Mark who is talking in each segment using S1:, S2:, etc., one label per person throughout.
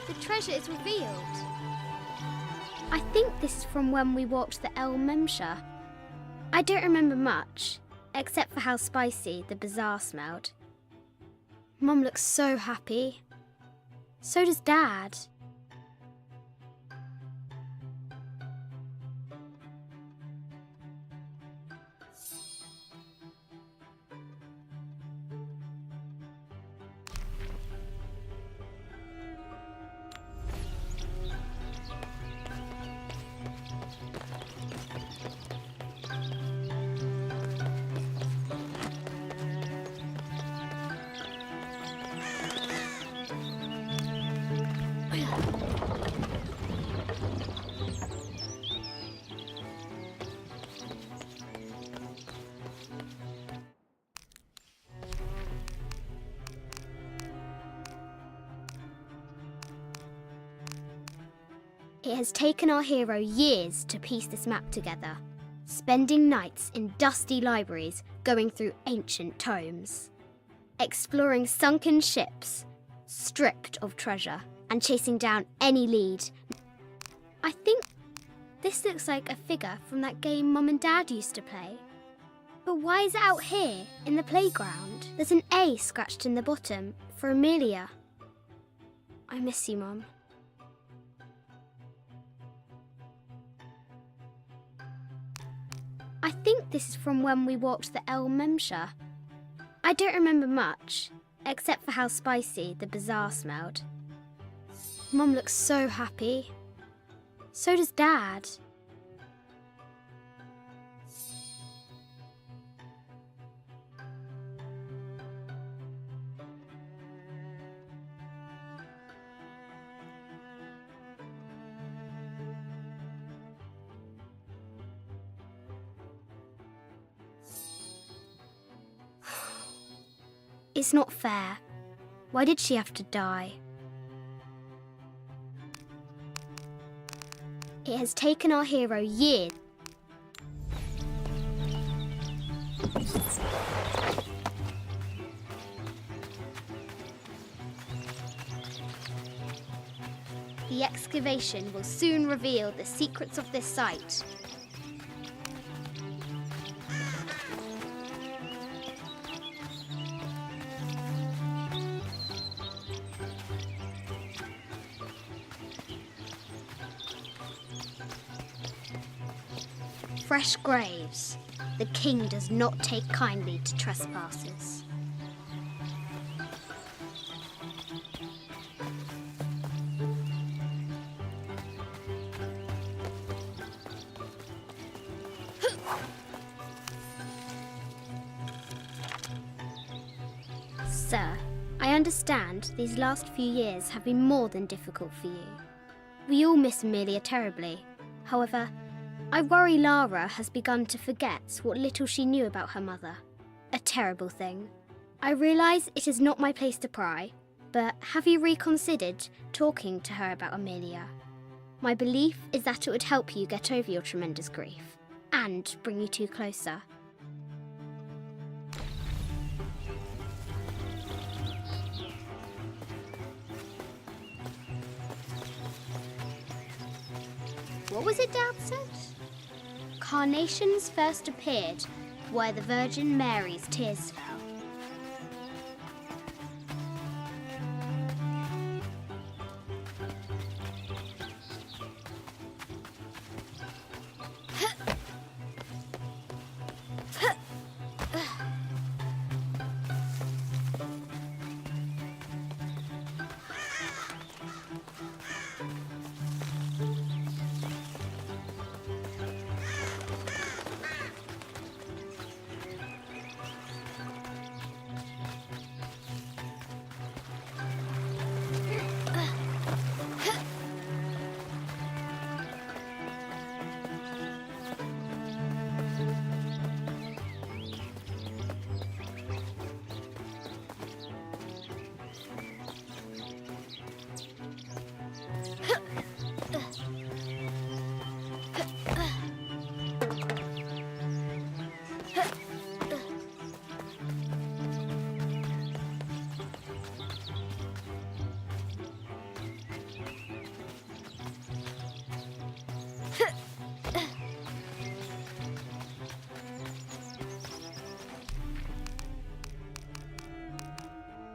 S1: The treasure is revealed. I think this is from when we walked the El Memsha. I don't remember much, except for how spicy the bazaar smelled. Mum looks so happy. So does Dad. It has taken our hero years to piece this map together, spending nights in dusty libraries going through ancient tomes, exploring sunken ships, stripped of treasure, and chasing down any lead. I think this looks like a figure from that game Mum and Dad used to play. But why is it out here, in the playground? There's an A scratched in the bottom for Amelia. I miss you, Mum. I think this is from when we walked the El Memsha. I don't remember much, except for how spicy the bazaar smelled. Mum looks so happy. So does Dad. It's not fair. Why did she have to die? It has taken our hero years. The excavation will soon reveal the secrets of this site. Fresh graves. The king does not take kindly to trespassers. Sir, I understand these last few years have been more than difficult for you. We all miss Amelia terribly. However, I worry Lara has begun to forget what little she knew about her mother. A terrible thing. I realise it is not my place to pry, but have you reconsidered talking to her about Amelia? My belief is that it would help you get over your tremendous grief and bring you two closer. What was it Dad said? Carnations first appeared where the Virgin Mary's tears fell.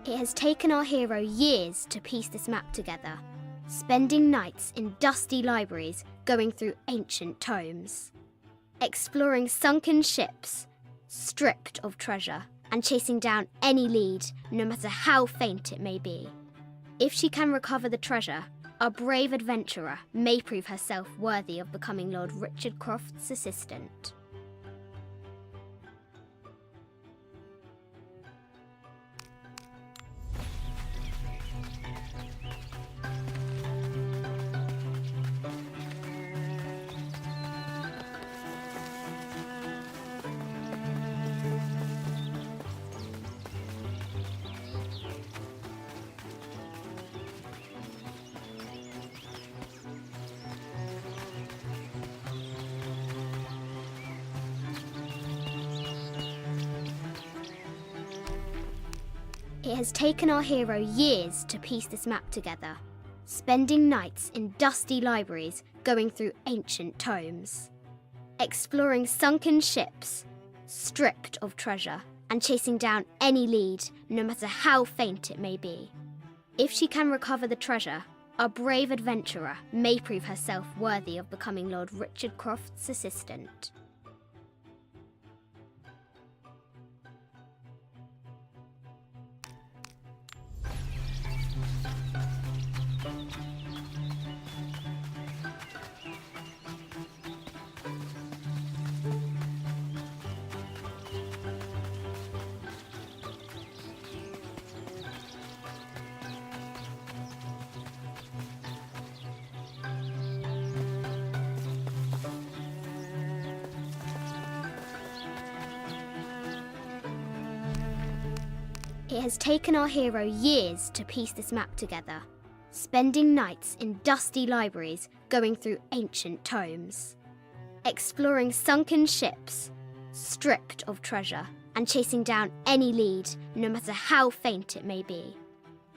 S1: It has taken our hero years to piece this map together, spending nights in dusty libraries going through ancient tomes, exploring sunken ships, stripped of treasure, and chasing down any lead, no matter how faint it may be. If she can recover the treasure, our brave adventurer may prove herself worthy of becoming Lord Richard Croft's assistant. It has taken our hero years to piece this map together, spending nights in dusty libraries going through ancient tomes, exploring sunken ships, stripped of treasure, and chasing down any lead, no matter how faint it may be. If she can recover the treasure, our brave adventurer may prove herself worthy of becoming Lord Richard Croft's assistant. It has taken our hero years to piece this map together, spending nights in dusty libraries going through ancient tomes, exploring sunken ships, stripped of treasure, and chasing down any lead, no matter how faint it may be.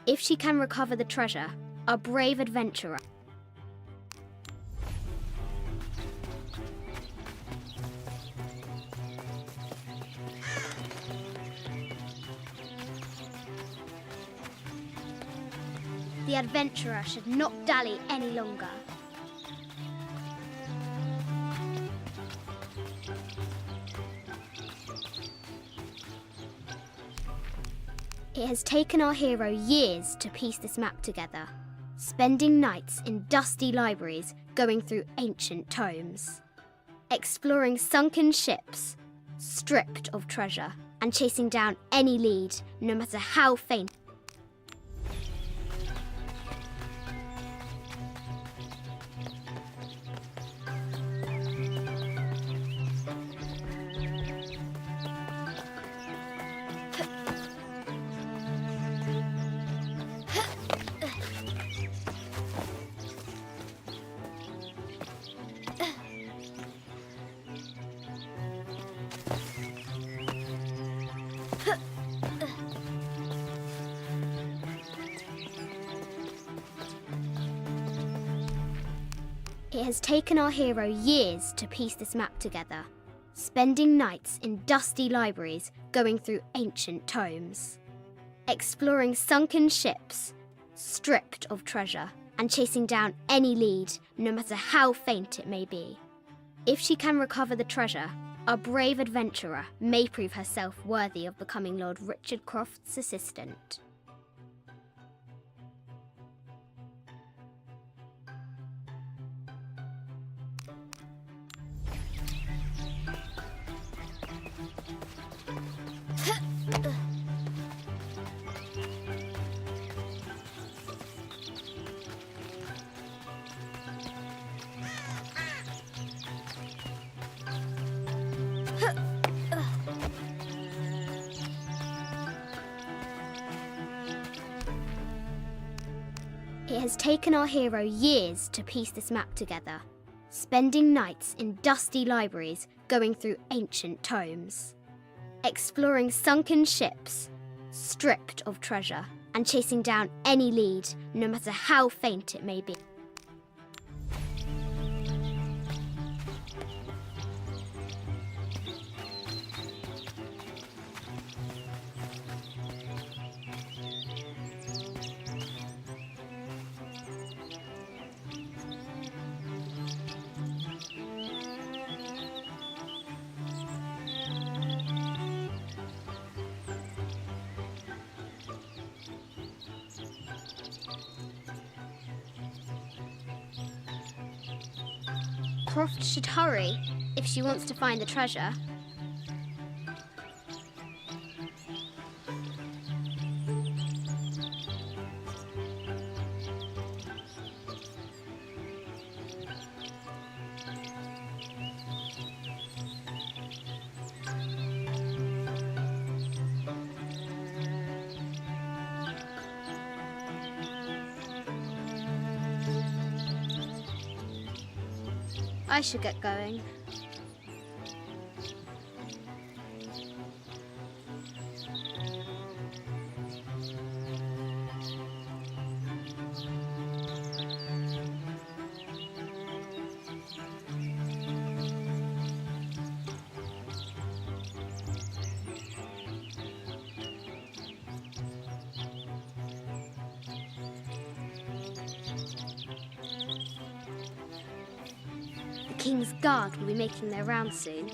S1: If she can recover the treasure, our brave adventurer The adventurer should not dally any longer. It has taken our hero years to piece this map together, spending nights in dusty libraries going through ancient tomes, exploring sunken ships, stripped of treasure, and chasing down any lead, no matter how faint. It has taken our hero years to piece this map together, spending nights in dusty libraries going through ancient tomes, exploring sunken ships, stripped of treasure, and chasing down any lead, no matter how faint it may be. If she can recover the treasure, our brave adventurer may prove herself worthy of becoming Lord Richard Croft's assistant. It has taken our hero years to piece this map together, spending nights in dusty libraries going through ancient tomes, exploring sunken ships, stripped of treasure, and chasing down any lead, no matter how faint it may be. Croft should hurry if she wants to find the treasure. I should get going. The King's Guard will be making their rounds soon.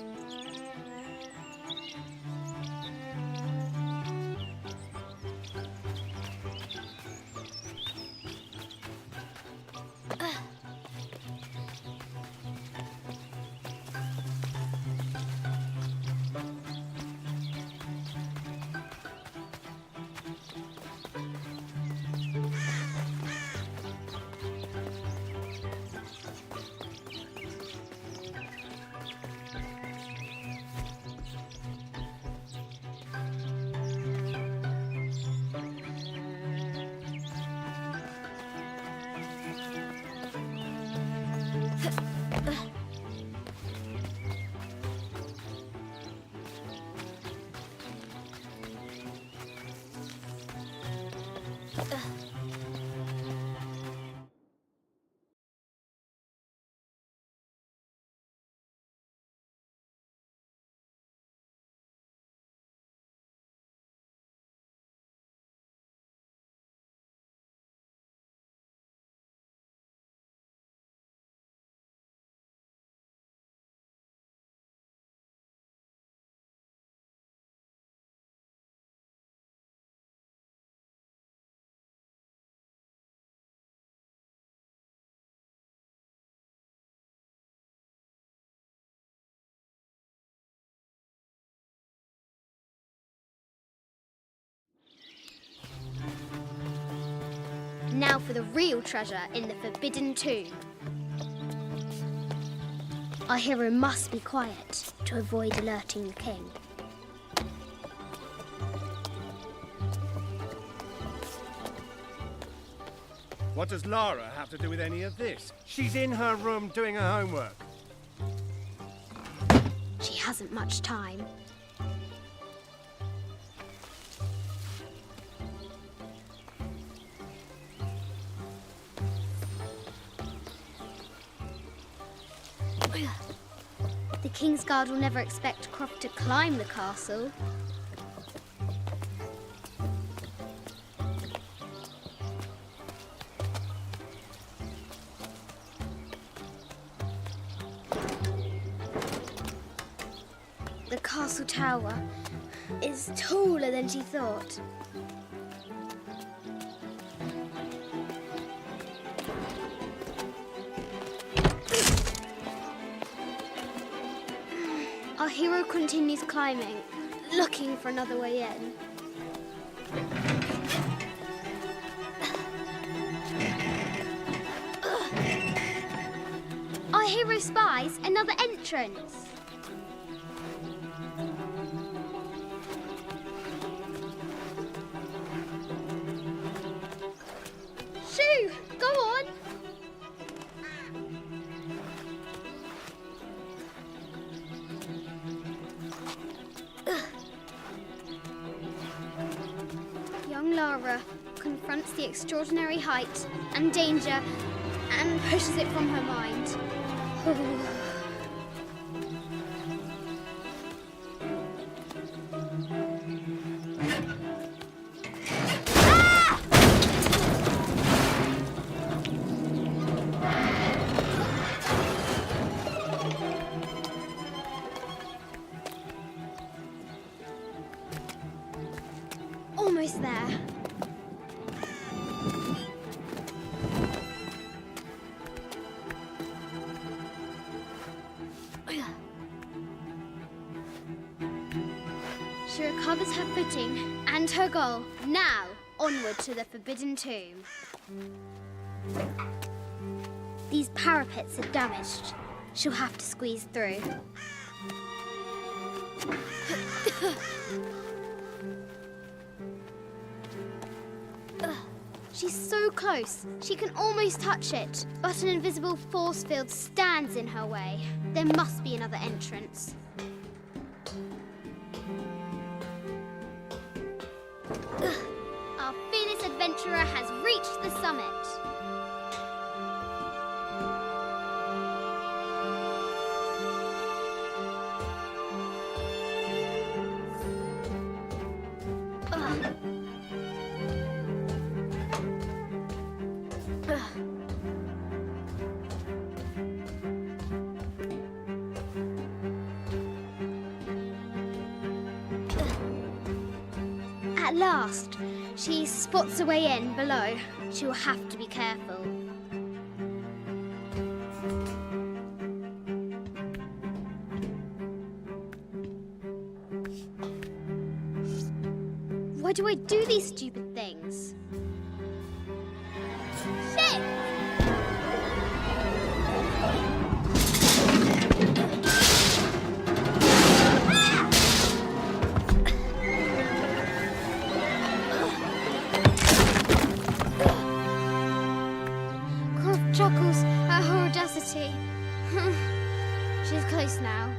S1: Now for the real treasure in the Forbidden Tomb. Our hero must be quiet to avoid alerting the king.
S2: What does Lara have to do with any of this? She's in her room doing her homework.
S1: She hasn't much time. The King's Guard will never expect Croft to climb the castle. The castle tower is taller than she thought. Our hero continues climbing, looking for another way in. Our hero spies another entrance. Shoo! Go on! Young Lara confronts the extraordinary height and danger and pushes it from her mind. Almost there. footing and her goal. Now, onward to the Forbidden Tomb. These parapets are damaged. She'll have to squeeze through. She's so close. She can almost touch it. But an invisible force field stands in her way. There must be another entrance. Our fearless adventurer has reached the summit. At last, she spots a way in below. She will have to be careful. Why do I do these stupid things? Shit! Croft chuckles at her audacity. She's close now.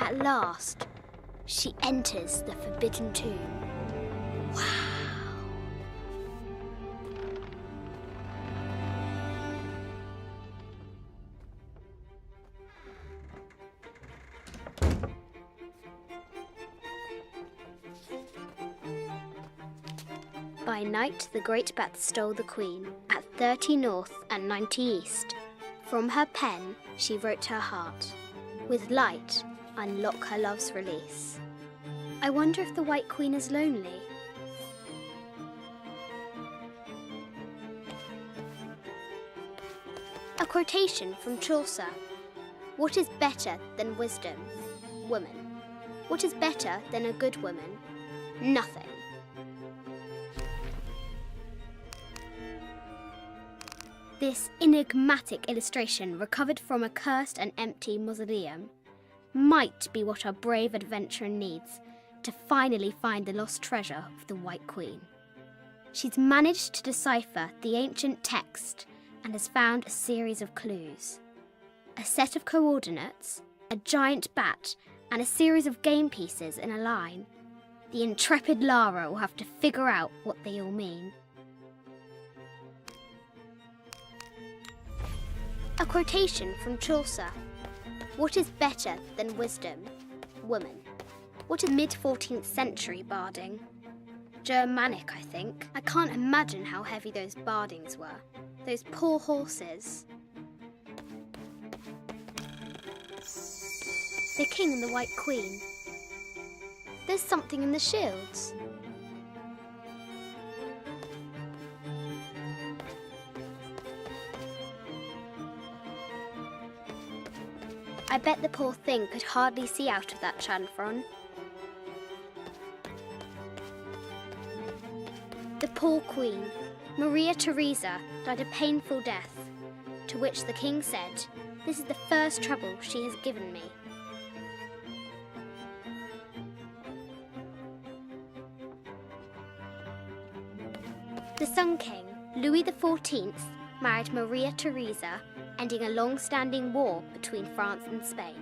S1: At last, she enters the Forbidden Tomb. Wow! By night, the Great Bat stole the Queen at 30 North and 90 East. From her pen, she wrote her heart. With light, unlock her love's release. I wonder if the White Queen is lonely. A quotation from Chaucer. What is better than wisdom? Woman. What is better than a good woman? Nothing. This enigmatic illustration, recovered from a cursed and empty mausoleum, might be what our brave adventurer needs to finally find the lost treasure of the White Queen. She's managed to decipher the ancient text and has found a series of clues. A set of coordinates, a giant bat, and a series of game pieces in a line. The intrepid Lara will have to figure out what they all mean. A quotation from Chaucer. What is better than wisdom? Woman. What is mid-14th century barding? Germanic, I think. I can't imagine how heavy those bardings were. Those poor horses. The king and the White Queen. There's something in the shields. I bet the poor thing could hardly see out of that chanfron. The poor queen, Maria Theresa, died a painful death, to which the king said, "This is the first trouble she has given me." The Sun King, Louis XIV, married Maria Theresa, ending a long-standing war between France and Spain.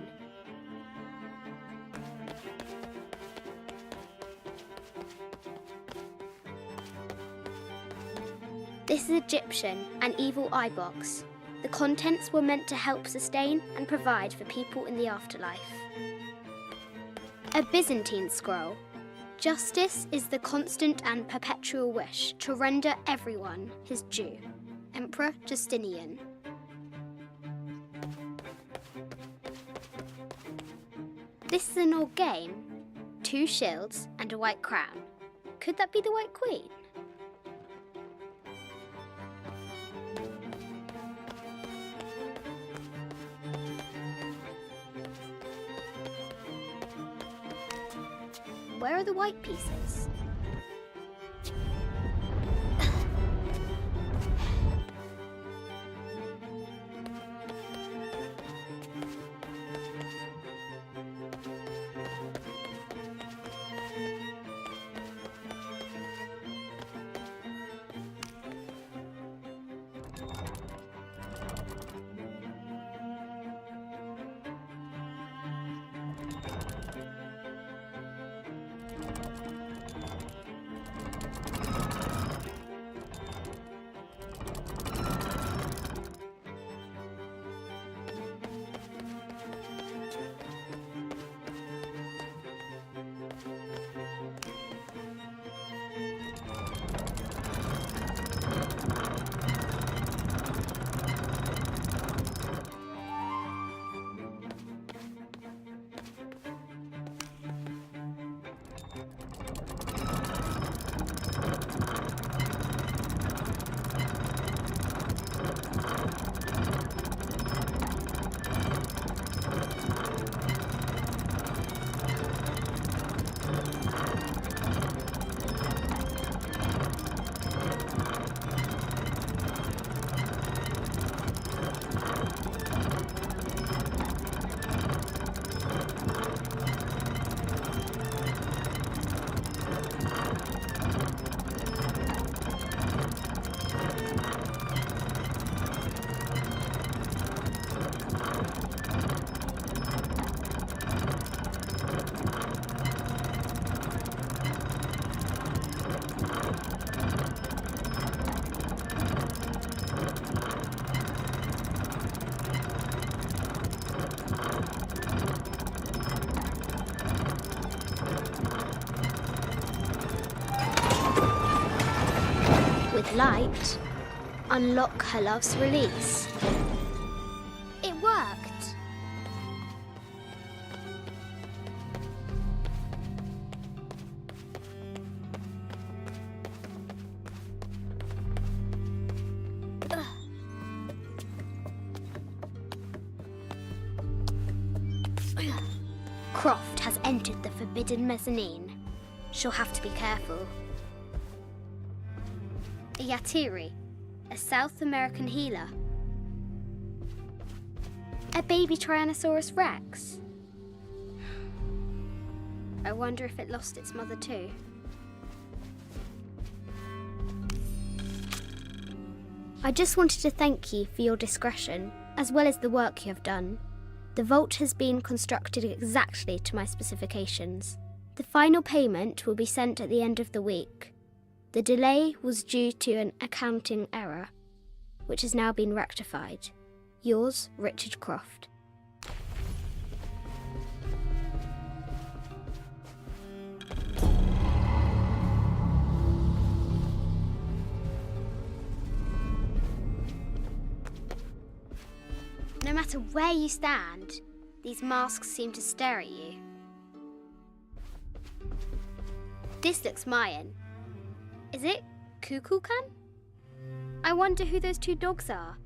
S1: This is Egyptian, an evil eye box. The contents were meant to help sustain and provide for people in the afterlife. A Byzantine scroll. Justice is the constant and perpetual wish to render everyone his due. Emperor Justinian. This is an old game. 2 shields and a white crown. Could that be the White Queen? Where are the white pieces? With light, unlock her love's release. It worked. Croft has entered the forbidden mezzanine. She'll have to be careful. A Yatiri, a South American healer. A baby Tyrannosaurus Rex. I wonder if it lost its mother too. I just wanted to thank you for your discretion, as well as the work you have done. The vault has been constructed exactly to my specifications. The final payment will be sent at the end of the week. The delay was due to an accounting error, which has now been rectified. Yours, Richard Croft. No matter where you stand, these masks seem to stare at you. This looks Mayan. Is it Kukulkan? I wonder who those 2 dogs are.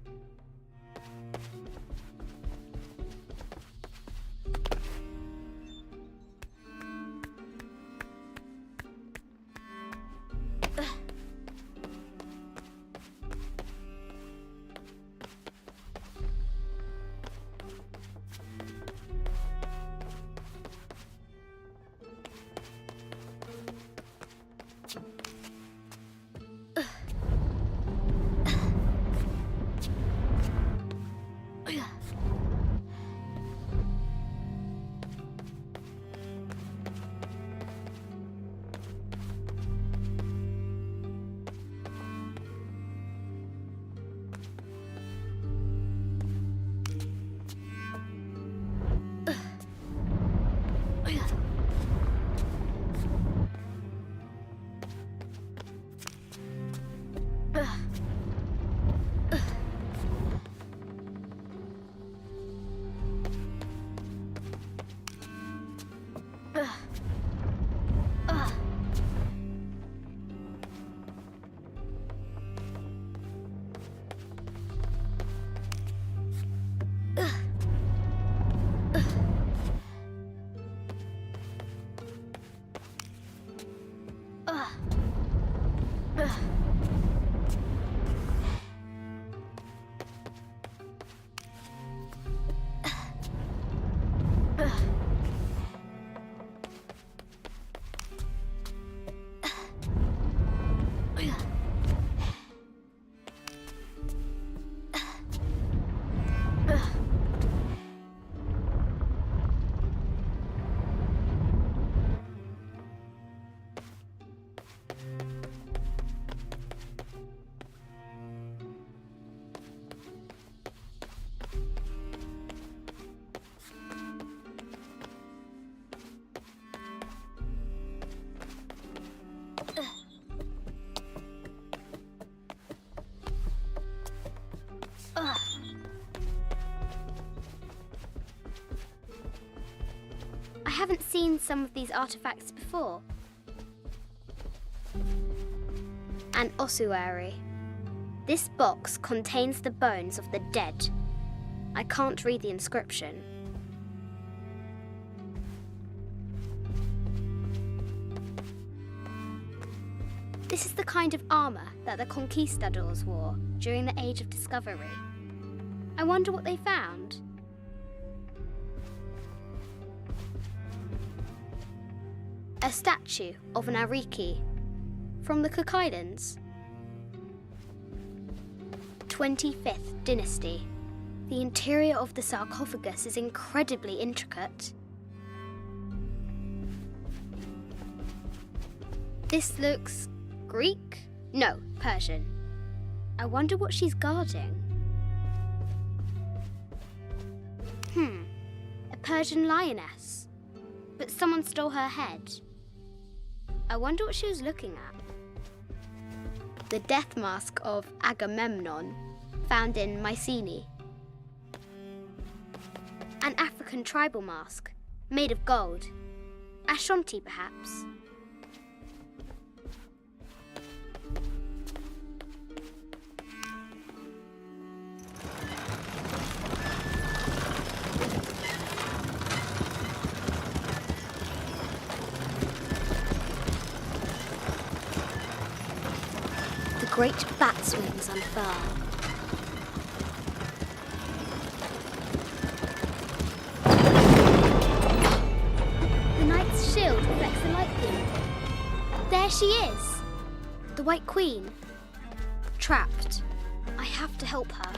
S1: I haven't seen some of these artifacts before. An ossuary. This box contains the bones of the dead. I can't read the inscription. This is the kind of armour that the conquistadors wore during the Age of Discovery. I wonder what they found. A statue of an Ariki from the Cook Islands. 25th Dynasty. The interior of the sarcophagus is incredibly intricate. This looks Greek? No, Persian. I wonder what she's guarding. A Persian lioness. But someone stole her head. I wonder what she was looking at. The death mask of Agamemnon, found in Mycenae. An African tribal mask, made of gold. Ashanti, perhaps. Great bat's wings unfurl. The knight's shield reflects the light beam. There she is! The White Queen. Trapped. I have to help her.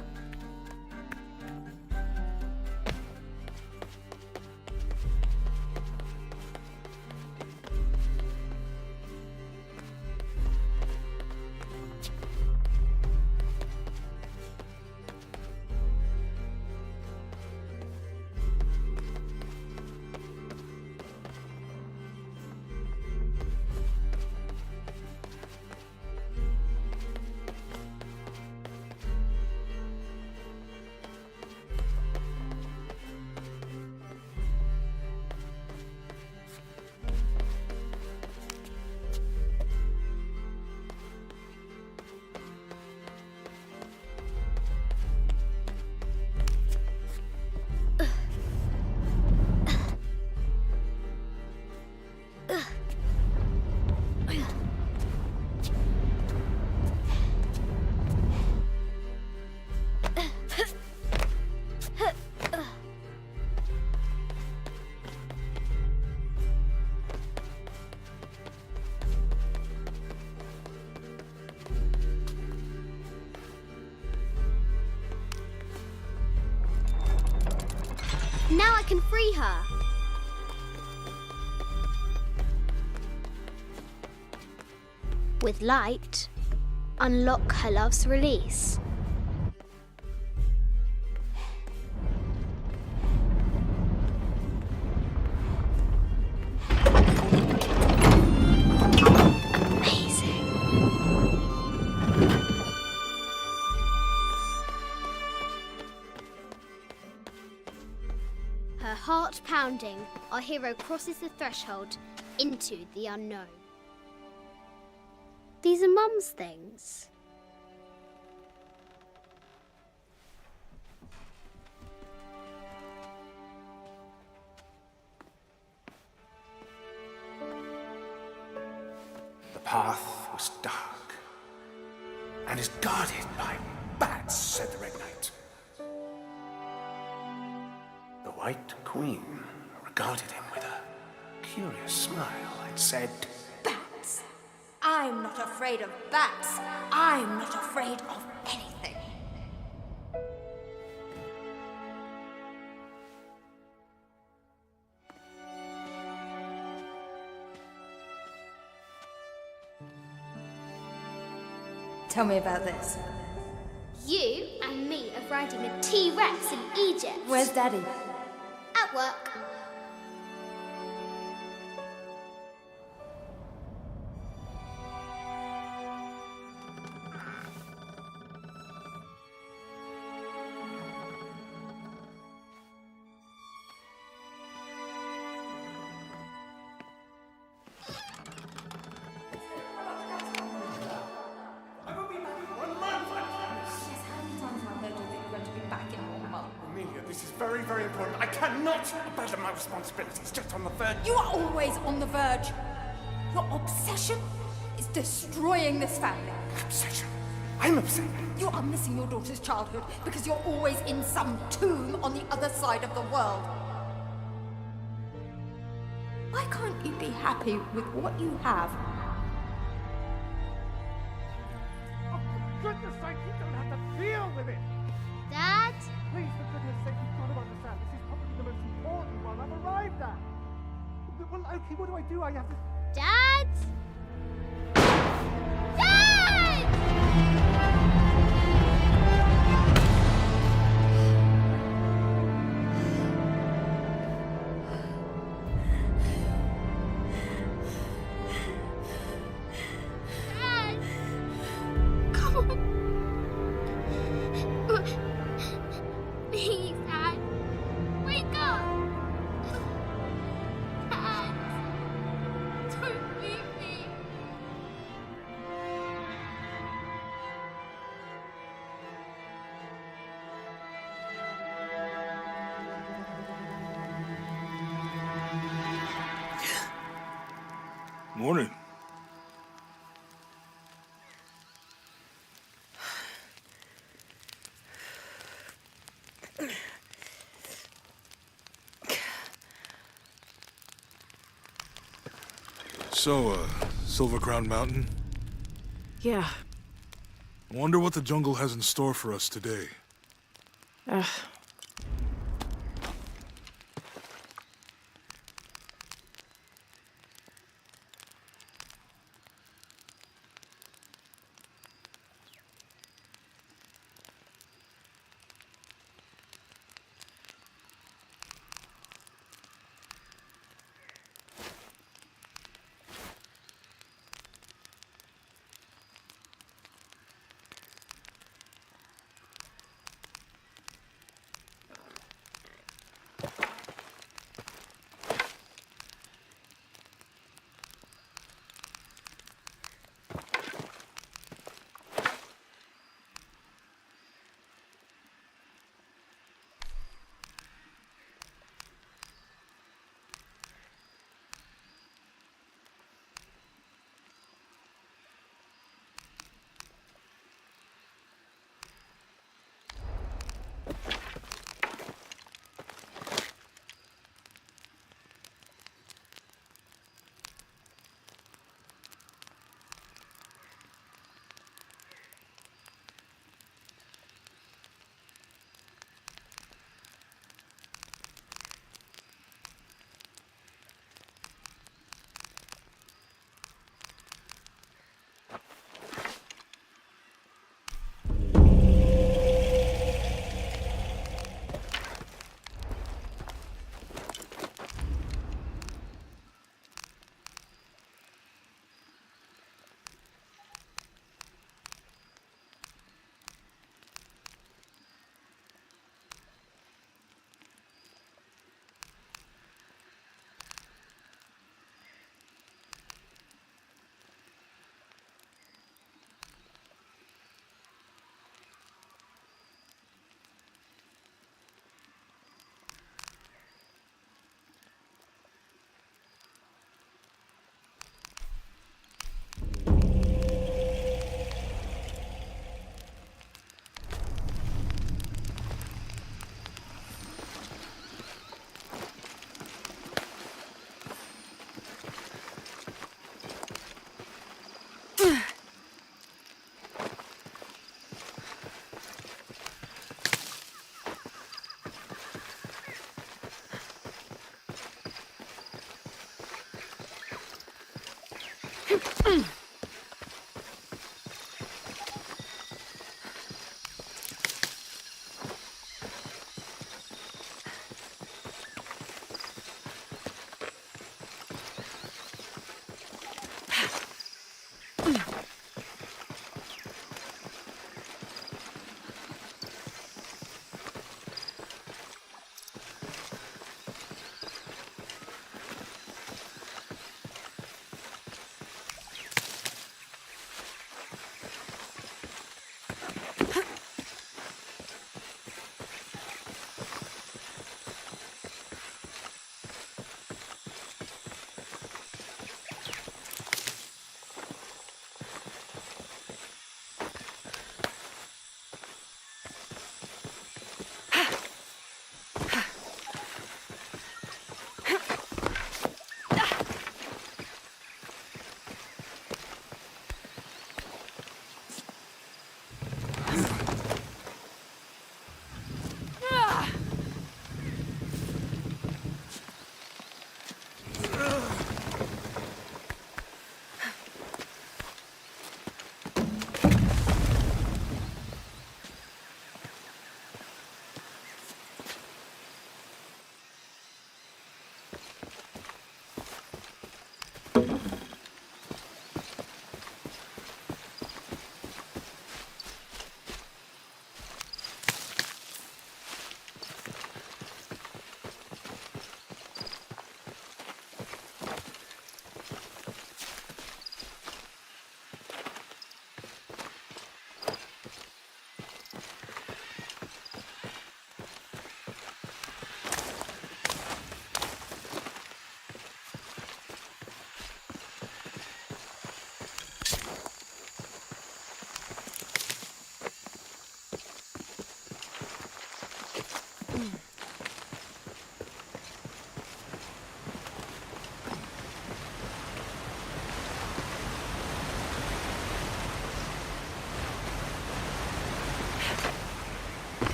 S1: Now I can free her. With light, unlock her love's release. Her heart pounding, our hero crosses the threshold into the unknown. These are Mum's things.
S3: path was dark and is guarded by bats, said the Red Knight. The White Queen regarded him with a curious smile and said,
S4: Bats? I'm not afraid of bats. I'm not afraid of anything. Tell me about this.
S1: You and me are riding a T-Rex in Egypt.
S4: Where's Daddy?
S1: At work.
S3: Amelia, this is very, very important. I cannot abandon my responsibilities just on the verge.
S4: You are always on the verge. Your obsession is destroying this family.
S3: Obsession. I'm upset.
S4: You are missing your daughter's childhood because you're always in some tomb on the other side of the world. Why can't you be happy with what you have?
S2: Oh, for goodness sake, you don't have to deal with it!
S1: Dad?
S2: Please, for goodness sake, you've got to understand. This is probably the most important one I've arrived at. Well, okay, what do? I have to...
S1: Dad? Dad! Dad! Come on. Please, Dad. Wake up. Dad. Don't leave me.
S5: Morning. So, Silver Crown Mountain?
S6: Yeah.
S5: I wonder what the jungle has in store for us today.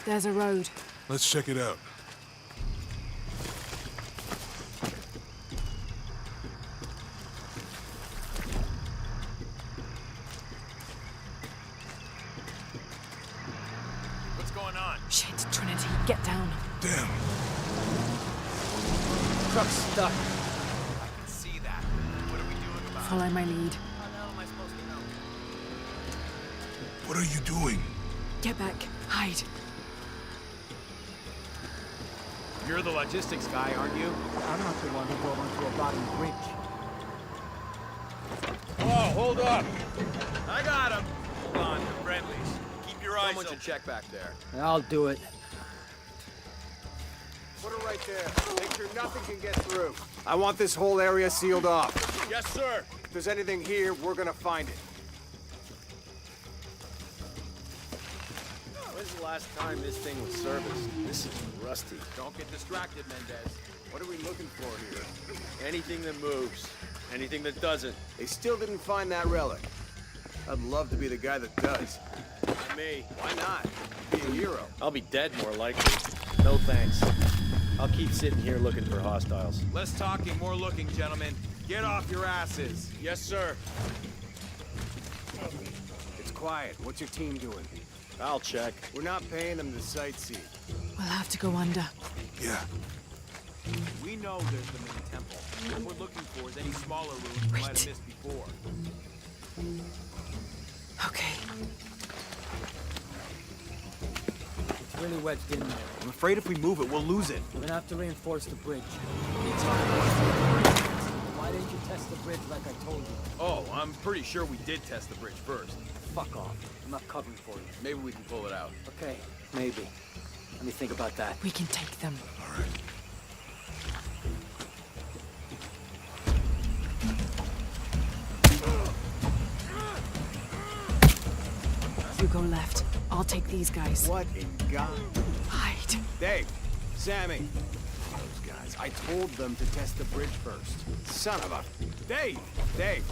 S6: There's a road.
S5: Let's check it out.
S7: What's going on?
S6: Shit, Trinity, get down.
S5: Damn.
S7: Truck's stuck. I can see that. What are we doing about it?
S6: Follow my lead.
S7: How the hell am I supposed to know?
S5: What are you doing?
S6: Get back. Hide.
S7: You're the logistics guy, aren't you?
S2: I'm not the one who brought onto a rotting bridge.
S7: Whoa, hold up! I got him! Hold on, the friendlies. Keep your eyes open. Someone should check back there.
S2: I'll do it.
S8: Put it right there. Make sure nothing can get through. I want this whole area sealed off.
S7: Yes, sir!
S8: If there's anything here, we're gonna find it.
S7: When's the last time this thing was serviced? This is rusty. Don't get distracted, Mendez.
S8: What are we looking for here?
S7: Anything that moves. Anything that doesn't.
S8: They still didn't find that relic. I'd love to be the guy that does.
S7: Not me.
S8: Why not? Be a hero.
S7: I'll be dead more likely. No thanks. I'll keep sitting here looking for hostiles.
S9: Less talking, more looking, gentlemen. Get off your asses.
S7: Yes, sir.
S8: It's quiet. What's your team doing?
S7: I'll check.
S8: We're not paying them to sightsee.
S6: We'll have to go under.
S5: Yeah.
S9: We know there's the main temple. What we're looking for is any smaller ruins we might have missed before.
S6: Okay.
S10: really wedged in there.
S9: I'm afraid if we move it, we'll lose it.
S10: We're gonna have to reinforce the bridge. Why didn't you test the bridge like I told you?
S7: Oh, I'm pretty sure we did test the bridge first.
S10: Fuck off. I'm not covering for you.
S7: Maybe we can pull it out.
S10: Okay, maybe. Let me think about that.
S6: We can take them.
S5: All right.
S6: You go left. I'll take these guys.
S8: What in God?
S6: Hide.
S8: Dave, Sammy. Those guys. I told them to test the bridge first. Son of a... Dave! Dave!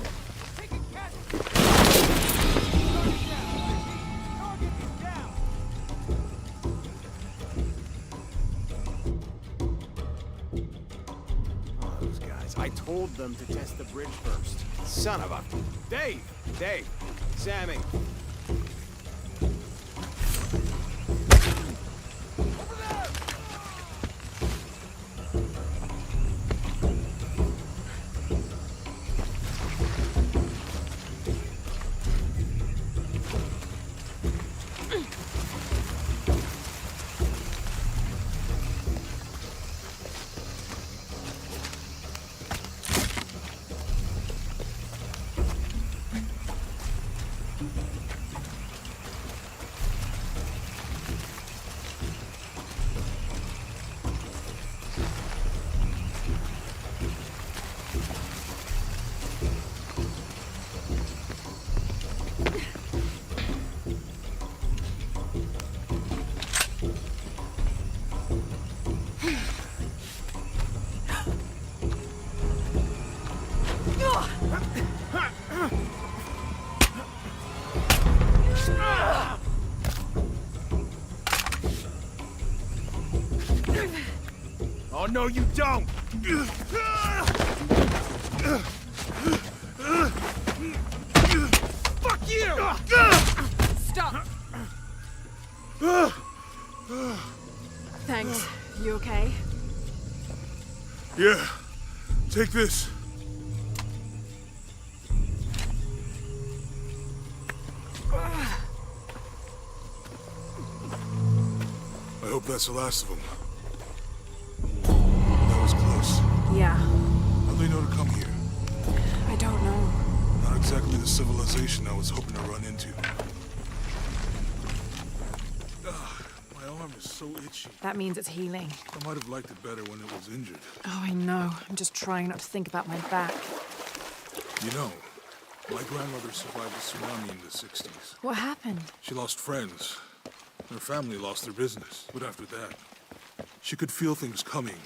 S8: Oh, those guys. I told them to test the bridge first. Son of a... Dave! Dave! Sammy!
S7: Oh, no, you don't! Fuck you!
S6: Stop! Thanks. You okay?
S5: Yeah. Take this. I hope that's the last of them. That was close.
S6: Yeah.
S5: How'd they know to come here?
S6: I don't know.
S5: Not exactly the civilization I was hoping to run into. My arm is so itchy.
S6: That means it's healing.
S5: I might have liked it better when it was injured.
S6: Oh, I know. I'm just trying not to think about my back.
S5: You know, my grandmother survived the tsunami in the 60s.
S6: What happened?
S5: She lost friends. Her family lost their business. But after that, she could feel things coming.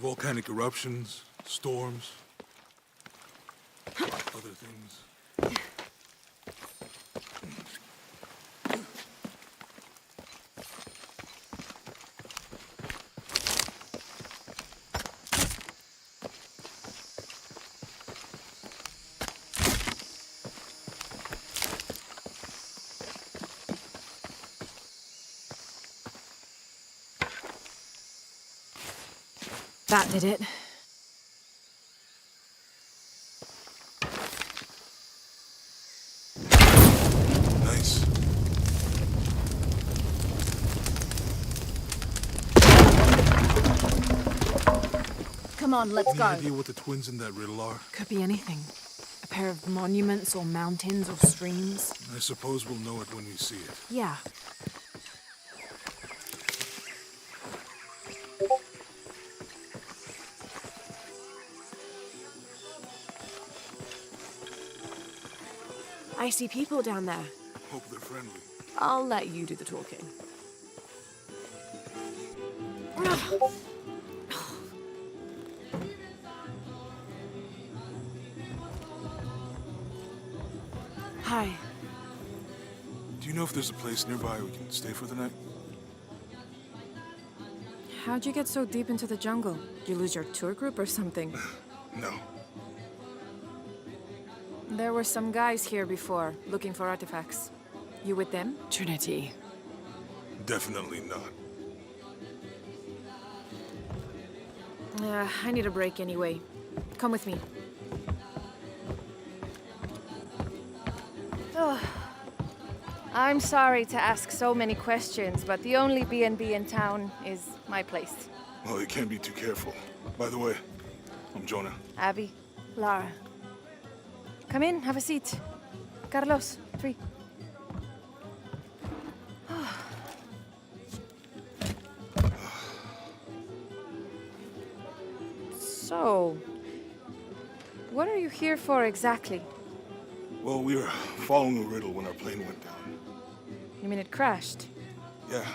S5: Volcanic eruptions, storms, other things.
S6: That did it.
S5: Nice.
S4: Come on, let's
S5: Any
S4: go.
S5: idea what the twins in that riddle are?
S6: Could be anything. A pair of monuments or mountains or streams.
S5: I suppose we'll know it when we see it.
S6: Yeah. I see people down there.
S5: Hope they're friendly.
S6: I'll let you do the talking. Hi.
S5: Do you know if there's a place nearby we can stay for the night?
S11: How'd you get so deep into the jungle? You lose your tour group or something?
S5: No.
S11: There were some guys here before, looking for artifacts. You with them?
S6: Trinity.
S5: Definitely not.
S11: I need a break anyway. Come with me. I'm sorry to ask so many questions, but the only B&B in town is my place.
S5: Well, you can't be too careful. By the way, I'm Jonah.
S11: Abby, Lara. Come in, have a seat. Carlos, 3. So, what are you here for exactly?
S5: Well, we were following a riddle when our plane went down.
S11: You mean it crashed?
S5: Yeah.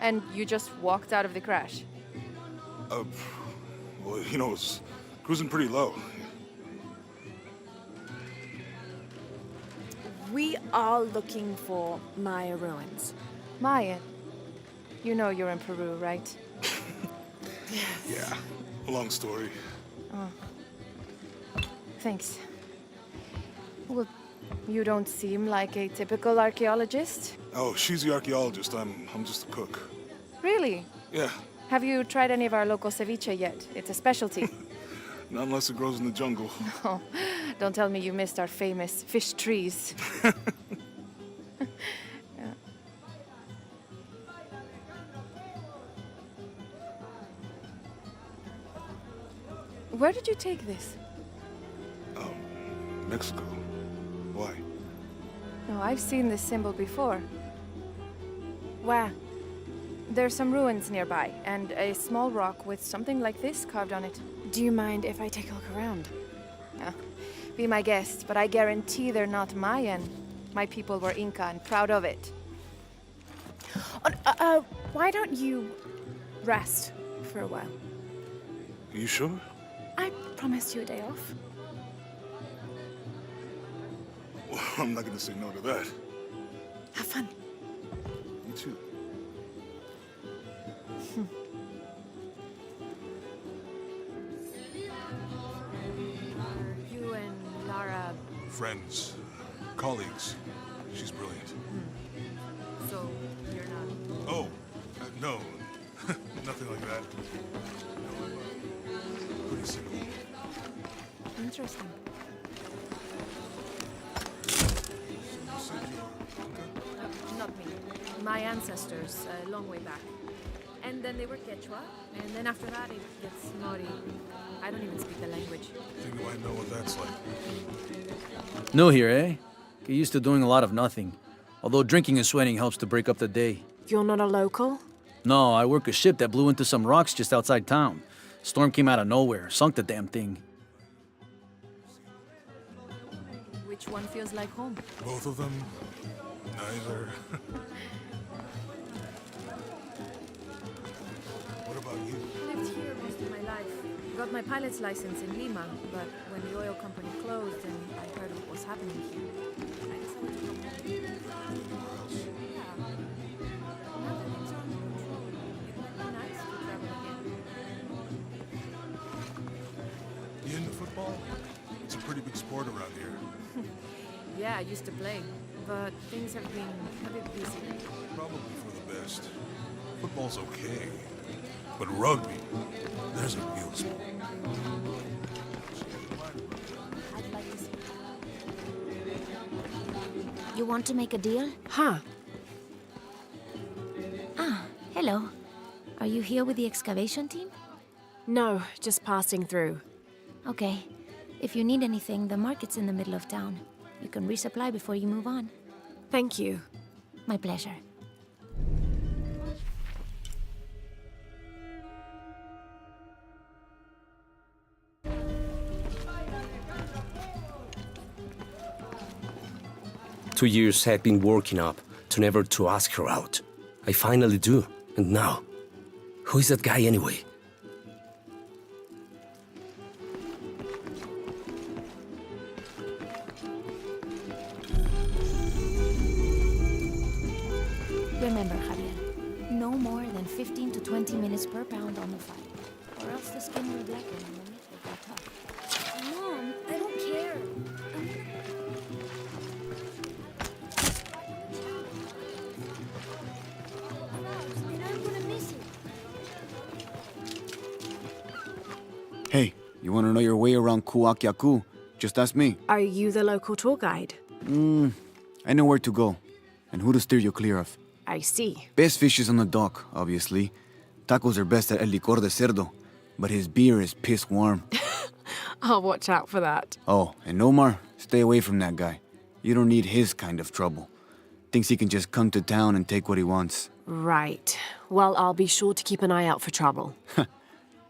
S11: And you just walked out of the crash?
S5: Well, you know, it's cruising pretty low.
S6: We are looking for Maya ruins.
S11: Maya, you know you're in Peru, right?
S5: Yeah. A long story.
S11: Thanks. Well, you don't seem like a typical archaeologist.
S5: Oh, she's the archaeologist. I'm just a cook.
S11: Really?
S5: Yeah.
S11: Have you tried any of our local ceviche yet? It's a specialty.
S5: Not unless it grows in the jungle.
S11: Oh, don't tell me you missed our famous fish trees. Yeah. Where did you take this?
S5: Mexico. Why?
S11: No, I've seen this symbol before.
S6: Where?
S11: There's some ruins nearby, and a small rock with something like this carved on it.
S6: Do you mind if I take a look around?
S11: Be my guest, but I guarantee they're not Mayan. My people were Inca and proud of it.
S6: Why don't you rest for a while?
S5: You sure?
S6: I promised you a day off.
S5: Well, I'm not gonna say no to that.
S6: Have fun.
S5: You too.
S11: You and Lara...
S5: Friends. Colleagues. She's brilliant.
S11: So, you're not...
S5: Oh, no. Nothing like that. No, I'm pretty single.
S11: Interesting.
S5: You said you're Inca?
S11: Not me. My ancestors, a long way back. And then they were Quechua, and then after that it gets Mori. I don't even speak the language.
S5: Think you might know what that's like.
S10: New here, eh? Get used to doing a lot of nothing. Although drinking and sweating helps to break up the day.
S6: You're not a local?
S10: No, I work a ship that blew into some rocks just outside town. Storm came out of nowhere, sunk the damn thing.
S11: Which one feels like home?
S5: Both of them? Neither. What about you?
S11: Lived here most of my life. Got my pilot's license in Lima, but when the oil company closed and I heard what was happening here, I decided to come home. Yeah. Now that things are under control, it might be nice to travel again.
S5: You into football? It's a pretty big sport around here.
S11: Yeah, I used to play, but things have been a bit busy.
S5: Probably for the best. Football's okay. But rugby, there's a real sport.
S11: I'd like to see.
S12: You want to make a deal?
S6: Huh.
S12: Ah, hello. Are you here with the excavation team?
S6: No, just passing through.
S12: Okay. If you need anything, the market's in the middle of town. You can resupply before you move on.
S6: Thank you.
S12: My pleasure.
S3: Two years had been working up to never to ask her out. I finally do, and now, who is that guy anyway?
S12: Remember, Javier, no more than 15 to 20 minutes per pound on the fire, or else the skin will blacken and the meat will go tough.
S1: Mom, I don't care. And I'm gonna miss it.
S13: Hey, you want to know your way around Kuakyaku? Just ask me.
S6: Are you the local tour guide?
S13: I know where to go, and who to steer you clear of.
S6: I see.
S13: Best fish is on the dock, obviously. Tacos are best at El Licor de Cerdo, but his beer is piss warm.
S6: I'll watch out for that.
S13: Oh, and Omar, stay away from that guy. You don't need his kind of trouble. Thinks he can just come to town and take what he wants.
S6: Right. Well, I'll be sure to keep an eye out for trouble.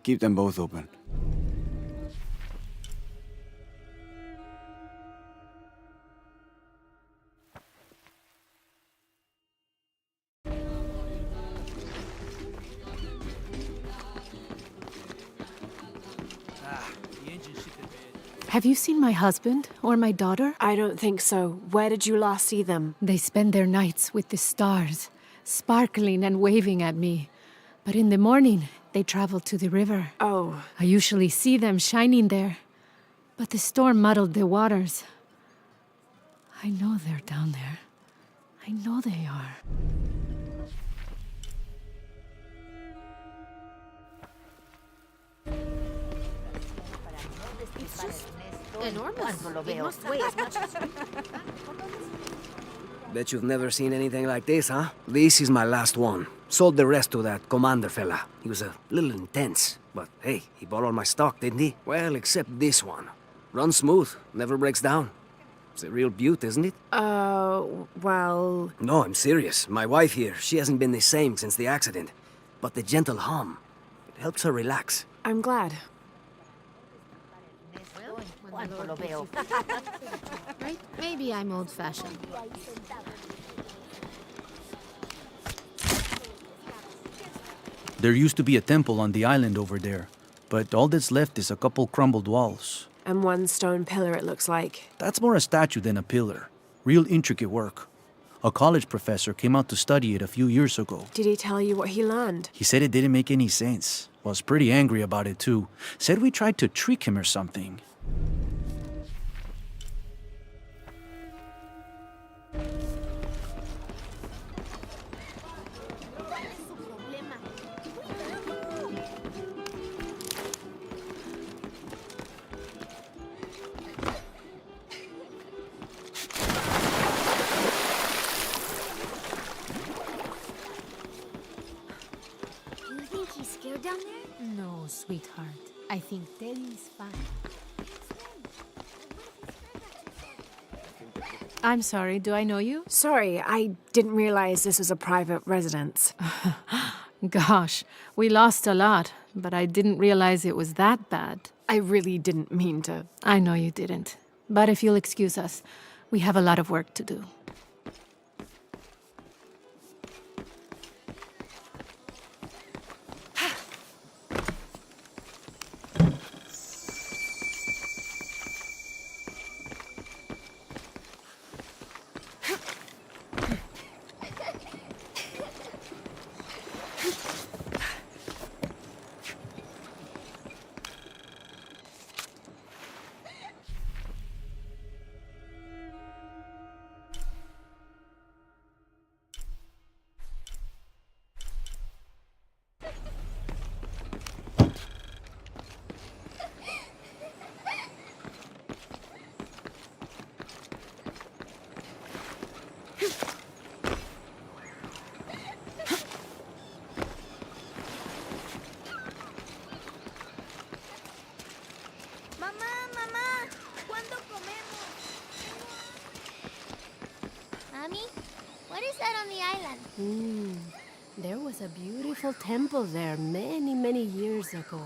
S13: Keep them both open.
S11: Have you seen my husband or my daughter?
S6: I don't think so. Where did you last see them?
S11: They spend their nights with the stars, sparkling and waving at me. But in the morning, they travel to the river.
S6: Oh.
S11: I usually see them shining there. But the storm muddled the waters. I know they're down there. I know they are.
S12: It's just enormous. It must weigh as much as...
S14: Bet you've never seen anything like this, huh? This is my last one. Sold the rest to that commander fella. He was a little intense, but hey, he bought all my stock, didn't he? Well, except this one. Runs smooth, never breaks down. It's a real beaut, isn't it?
S6: Well...
S14: No, I'm serious. My wife here, she hasn't been the same since the accident. But the gentle hum, it helps her relax.
S6: I'm glad.
S12: Right? Maybe I'm old-fashioned.
S10: There used to be a temple on the island over there, but all that's left is a couple crumbled walls.
S6: And one stone pillar, it looks like.
S10: That's more a statue than a pillar. Real intricate work. A college professor came out to study it a few years ago.
S6: Did he tell you what he learned?
S10: He said it didn't make any sense. Was pretty angry about it too. Said we tried to trick him or something.
S1: Down there?
S12: No, sweetheart. I think Teddy's fine.
S11: I'm sorry, do I know you?
S6: Sorry, I didn't realize this was a private residence.
S11: Gosh, we lost a lot, but I didn't realize it was that bad.
S6: I really didn't mean to.
S11: I know you didn't. But if you'll excuse us, we have a lot of work to do.
S12: There was a beautiful temple there many, many years ago.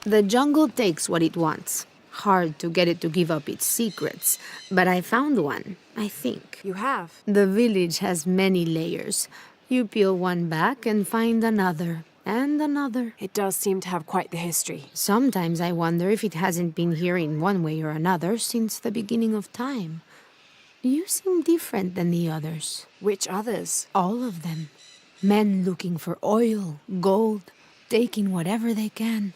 S15: The jungle takes what it wants. Hard to get it to give up its secrets, but I found one, I think.
S6: You have?
S15: The village has many layers. You peel one back and find another, and another.
S6: It does seem to have quite the history.
S15: Sometimes I wonder if it hasn't been here in one way or another since the beginning of time. You seem different than the others.
S6: Which others?
S15: All of them. Men looking for oil, gold, taking whatever they can.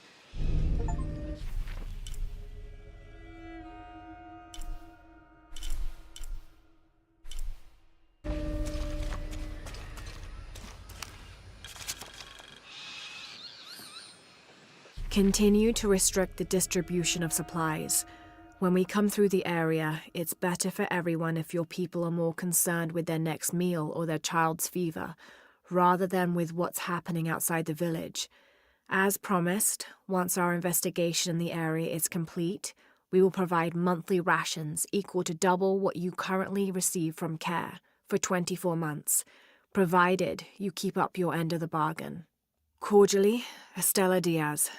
S6: Continue to restrict the distribution of supplies.
S11: When we come through the area, it's better for everyone if your people are more concerned with their next meal or their child's fever, rather than with what's happening outside the village. As promised, once our investigation in the area is complete, we will provide monthly rations equal to double what you currently receive from CARE for 24 months, provided you keep up your end of the bargain. Cordially, Estela Diaz,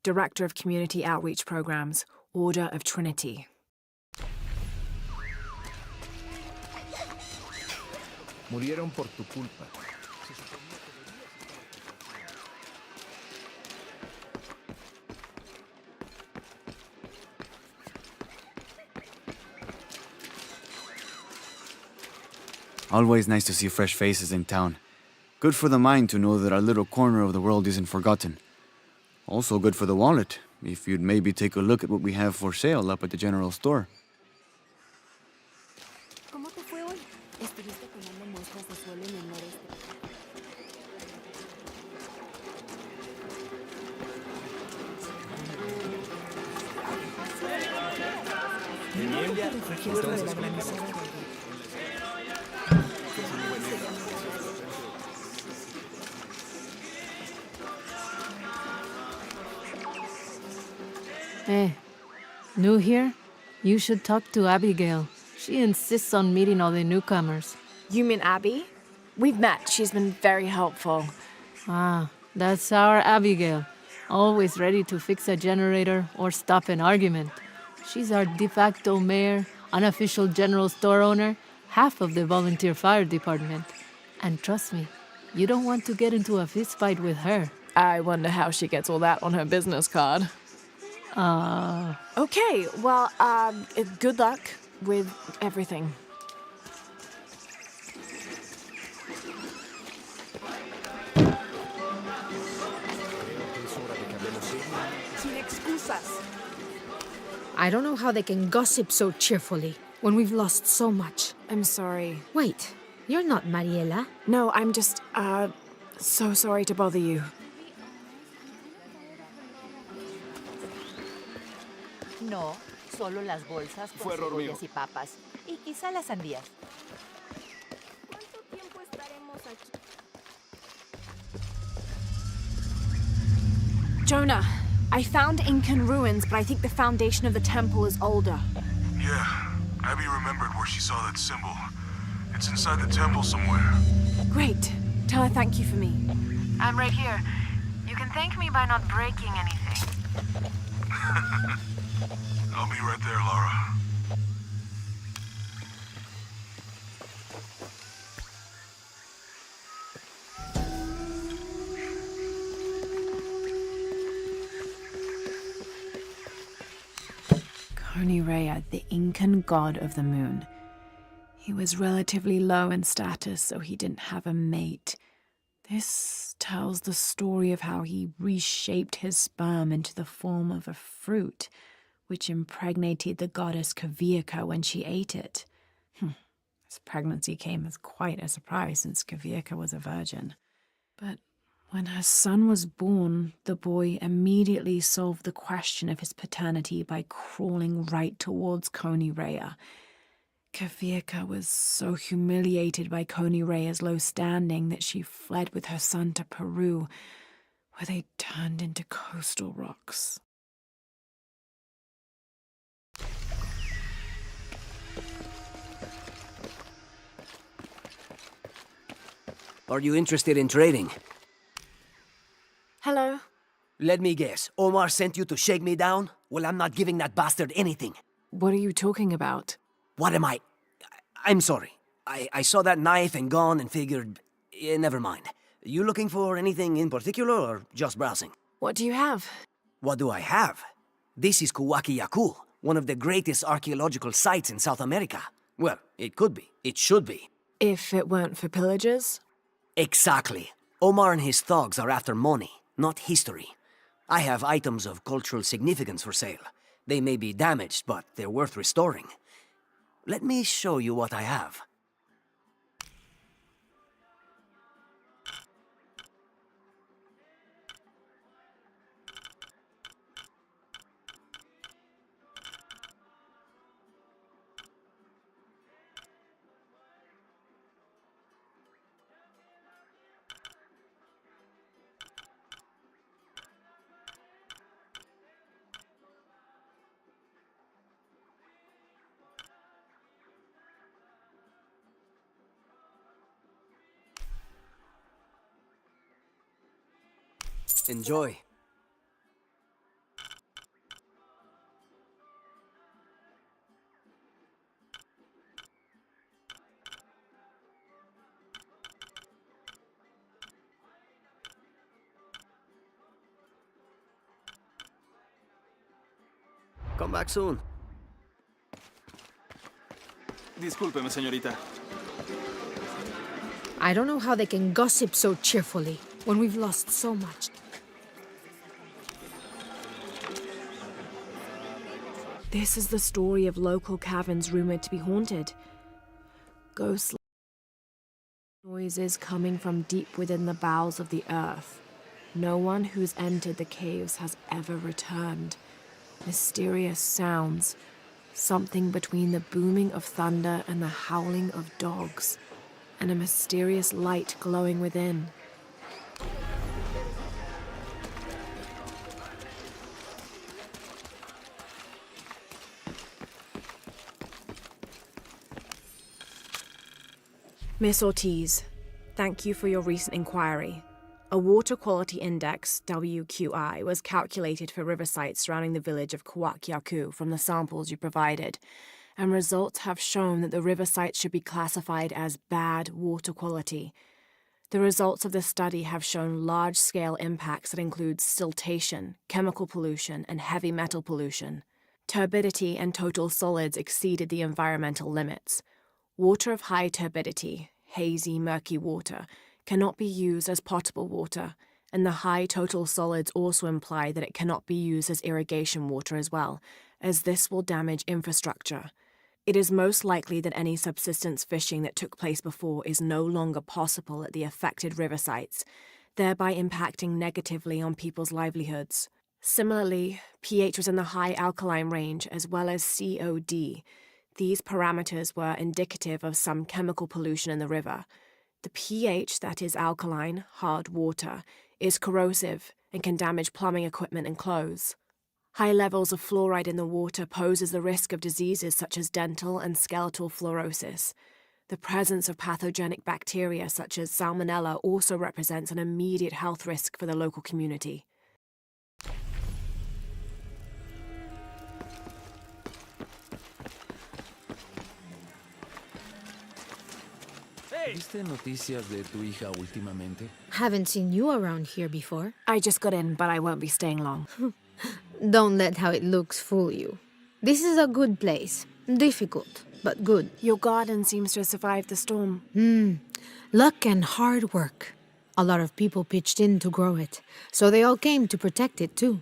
S11: Director of Community Outreach Programs, Order of Trinity.
S16: Murieron por tu culpa.
S13: Always nice to see fresh faces in town. Good for the mind to know that our little corner of the world isn't forgotten. Also good for the wallet, if you'd maybe take a look at what we have for sale up at the general store.
S12: ¿Cómo te fue hoy? Estuviste tomando muestras de suelo en el noreste.
S6: Hey, new here? You should talk to Abigail. She insists on meeting all the newcomers.
S11: You mean Abby? We've met. She's been very helpful.
S6: Ah, that's our Abigail. Always ready to fix a generator or stop an argument. She's our de facto mayor, unofficial general store owner, half of the volunteer fire department. And trust me, you don't want to get into a fist fight with her.
S11: I wonder how she gets all that on her business card. Okay, well, good luck with everything.
S4: Sin excusas.
S15: I don't know how they can gossip so cheerfully when we've lost so much.
S11: I'm sorry.
S15: Wait, you're not Mariela.
S11: No, I'm just, so sorry to bother you.
S17: No, solo las bolsas con cebollas y papas. Y quizá las sandías.
S4: ¿Cuánto tiempo estaremos aquí?
S11: Jonah, I found Incan ruins, but I think the foundation of the temple is older.
S5: Yeah, Abby remembered where she saw that symbol. It's inside the temple somewhere.
S11: Great. Tell her thank you for me.
S18: I'm right here. You can thank me by not breaking anything.
S5: I'll be right there, Laura.
S11: Konirea, the Incan god of the moon. He was relatively low in status, so he didn't have a mate. This tells the story of how he reshaped his sperm into the form of a fruit, which impregnated the goddess Kavika when she ate it. His pregnancy came as quite a surprise since Kavika was a virgin. But when her son was born, the boy immediately solved the question of his paternity by crawling right towards Konirea. Kavika was so humiliated by Konirea's low standing that she fled with her son to Peru, where they turned into coastal rocks.
S14: Are you interested in trading?
S11: Hello?
S14: Let me guess. Omar sent you to shake me down? Well, I'm not giving that bastard anything.
S11: What are you talking about?
S14: What am I? I'm sorry. I saw that knife and gun and figured... never mind. You looking for anything in particular or just browsing?
S11: What do you have?
S14: What do I have? This is Kuwaki Yakul, one of the greatest archaeological sites in South America. Well, it could be. It should be.
S11: If it weren't for pillagers?
S14: Exactly. Omar and his thugs are after money, not history. I have items of cultural significance for sale. They may be damaged, but they're worth restoring. Let me show you what I have. Enjoy. Come back soon.
S9: Discúlpeme, señorita.
S15: I don't know how they can gossip so cheerfully when we've lost so much.
S11: This is the story of local caverns rumored to be haunted. Ghost noises coming from deep within the bowels of the earth. No one who's entered the caves has ever returned. Mysterious sounds, something between the booming of thunder and the howling of dogs, and a mysterious light glowing within. Miss Ortiz, thank you for your recent inquiry. A water quality index, WQI, was calculated for river sites surrounding the village of Kuwak from the samples you provided, and results have shown that the river sites should be classified as bad water quality. The results of the study have shown large-scale impacts that include siltation, chemical pollution, and heavy metal pollution. Turbidity and total solids exceeded the environmental limits. Water of high turbidity, hazy, murky water, cannot be used as potable water, and the high total solids also imply that it cannot be used as irrigation water as well, as this will damage infrastructure. It is most likely that any subsistence fishing that took place before is no longer possible at the affected river sites, thereby impacting negatively on people's livelihoods. Similarly, pH was in the high alkaline range as well as COD. These parameters were indicative of some chemical pollution in the river. The pH, that is alkaline, hard water, is corrosive and can damage plumbing equipment and clothes. High levels of fluoride in the water poses the risk of diseases such as dental and skeletal fluorosis. The presence of pathogenic bacteria such as Salmonella also represents an immediate health risk for the local community.
S16: ¿Viste noticias de tu hija últimamente?
S15: Haven't seen you around here before.
S11: I just got in, but I won't be staying long.
S15: Don't let how it looks fool you. This is a good place. Difficult, but good.
S11: Your garden seems to have survived the storm.
S15: Luck and hard work. A lot of people pitched in to grow it, so they all came to protect it too.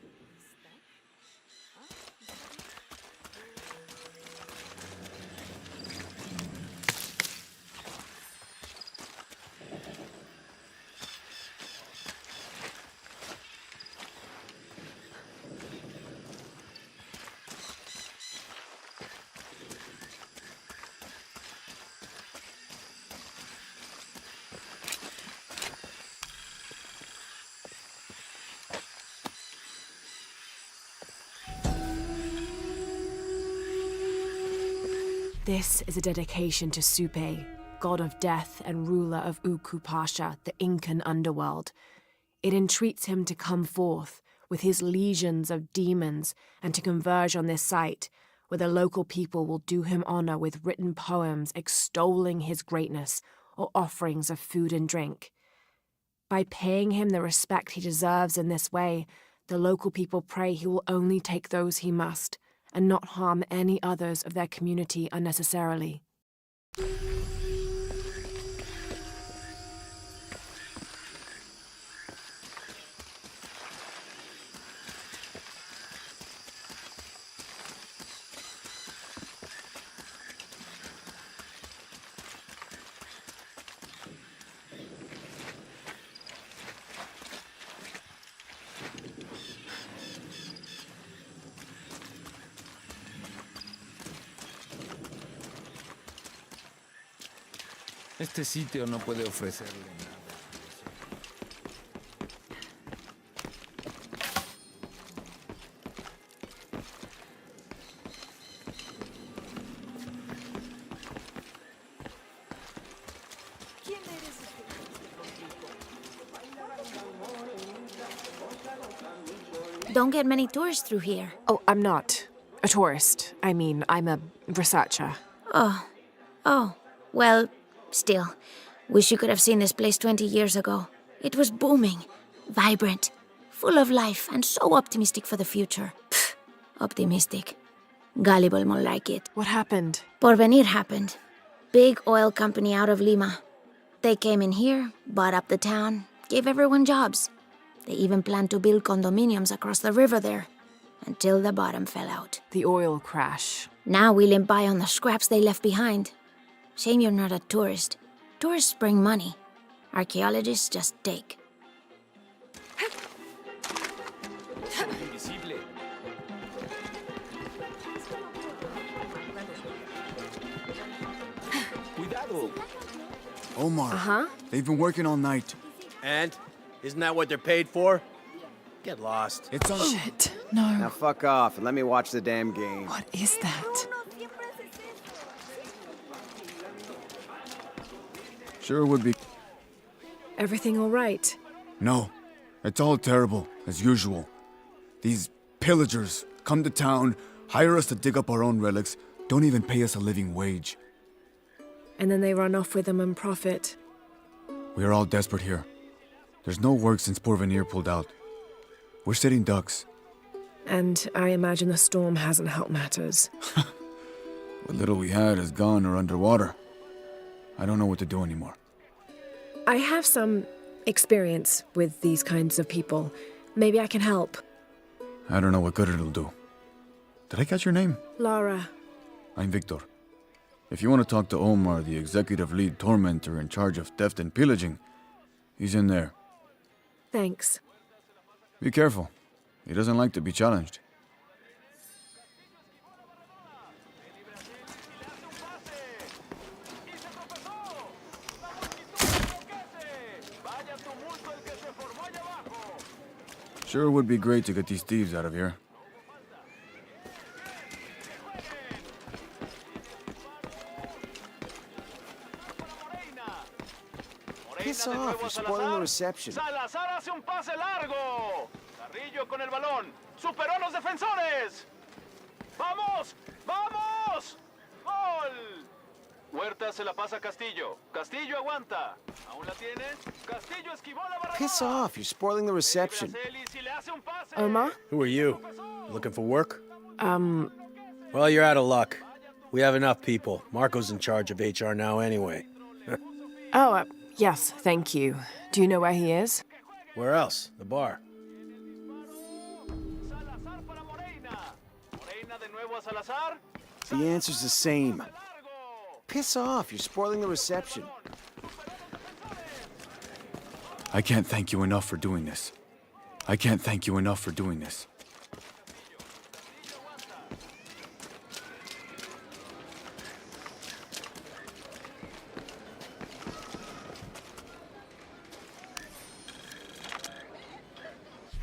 S11: This is a dedication to Supe, god of death and ruler of Uku Pasha, the Incan underworld. It entreats him to come forth with his legions of demons and to converge on this site, where the local people will do him honor with written poems extolling his greatness or offerings of food and drink. By paying him the respect he deserves in this way, the local people pray he will only take those he must, and not harm any others of their community unnecessarily.
S16: Este sitio no puede ofrecerle nada.
S17: ¿Quién eres este Rodrigo?
S12: Don't get many tourists through here.
S11: Oh, I'm not a tourist. I mean, I'm a researcher.
S12: Oh. Well, still. Wish you could have seen this place 20 years ago. It was booming, vibrant, full of life, and so optimistic for the future. Pfft, optimistic. Gullible more like it.
S11: What happened?
S12: Porvenir happened. Big oil company out of Lima. They came in here, bought up the town, gave everyone jobs. They even planned to build condominiums across the river there, until the bottom fell out.
S11: The oil crash.
S12: Now we limp by on the scraps they left behind. Shame you're not a tourist. Tourists bring money. Archaeologists just take.
S13: Omar. They've been working all night.
S8: And? Isn't that what they're paid for? Get lost.
S13: It's on...
S11: Shit, no.
S8: Now fuck off and let me watch the damn game.
S11: What is that?
S13: Sure would be...
S11: Everything all right?
S13: No. It's all terrible, as usual. These pillagers come to town, hire us to dig up our own relics, don't even pay us a living wage.
S11: And then they run off with them and profit.
S13: We are all desperate here. There's no work since Porvenir pulled out. We're sitting ducks.
S11: And I imagine the storm hasn't helped matters.
S13: What little we had is gone or underwater. I don't know what to do anymore.
S11: I have some experience with these kinds of people. Maybe I can help.
S13: I don't know what good it'll do. Did I catch your name?
S11: Lara.
S13: I'm Victor. If you want to talk to Omar, the executive lead tormentor in charge of theft and pillaging, he's in there.
S11: Thanks.
S13: Be careful. He doesn't like to be challenged. Sure would be great to get these thieves out of here.
S8: Piss off, you're spoiling the reception.
S7: Salazar hace un pase largo. Carrillo con el balón. Superó a los defensores. ¡Vamos! ¡Vamos! ¡Gol! Huerta se la pasa a Castillo. Castillo aguanta. ¿Aún la tiene? Castillo esquivó la barrera.
S8: Piss off, you're spoiling the reception.
S11: Omar?
S8: Who are you? Looking for work?
S9: Well, you're out of luck. We have enough people. Marco's in charge of HR now anyway.
S11: Yes, thank you. Do you know where he is?
S9: Where else? The bar.
S8: The answer's the same. Piss off, you're spoiling the reception.
S13: I can't thank you enough for doing this. I can't thank you enough for doing this.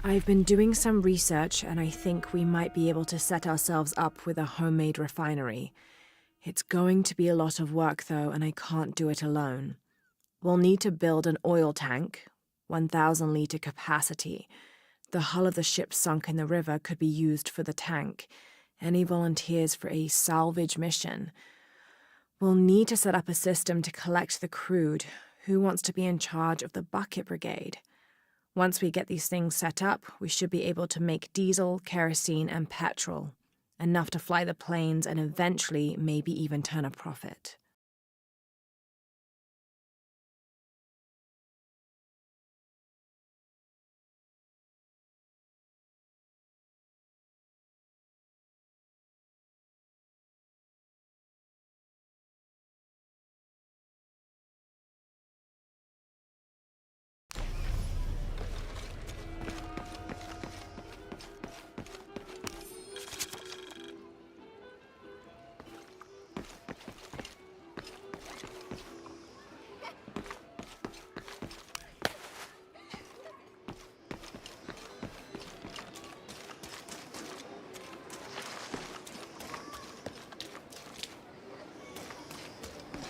S11: I've been doing some research, and I think we might be able to set ourselves up with a homemade refinery. It's going to be a lot of work, though, and I can't do it alone. We'll need to build an oil tank, 1,000-liter capacity. The hull of the ship sunk in the river could be used for the tank. Any volunteers for a salvage mission? We'll need to set up a system to collect the crude. Who wants to be in charge of the bucket brigade? Once we get these things set up, we should be able to make diesel, kerosene, and petrol. Enough to fly the planes and eventually maybe even turn a profit.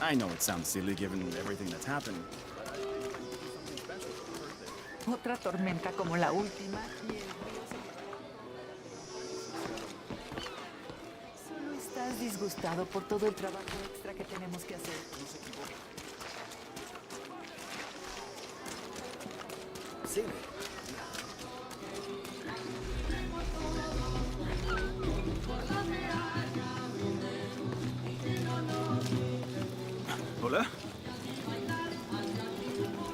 S8: I know it sounds silly given everything that's happened.
S17: Otra tormenta como la última. ¿Estás disgustado por todo el trabajo extra que tenemos que hacer?
S8: No se equivoque.
S14: Sí.
S8: Hola?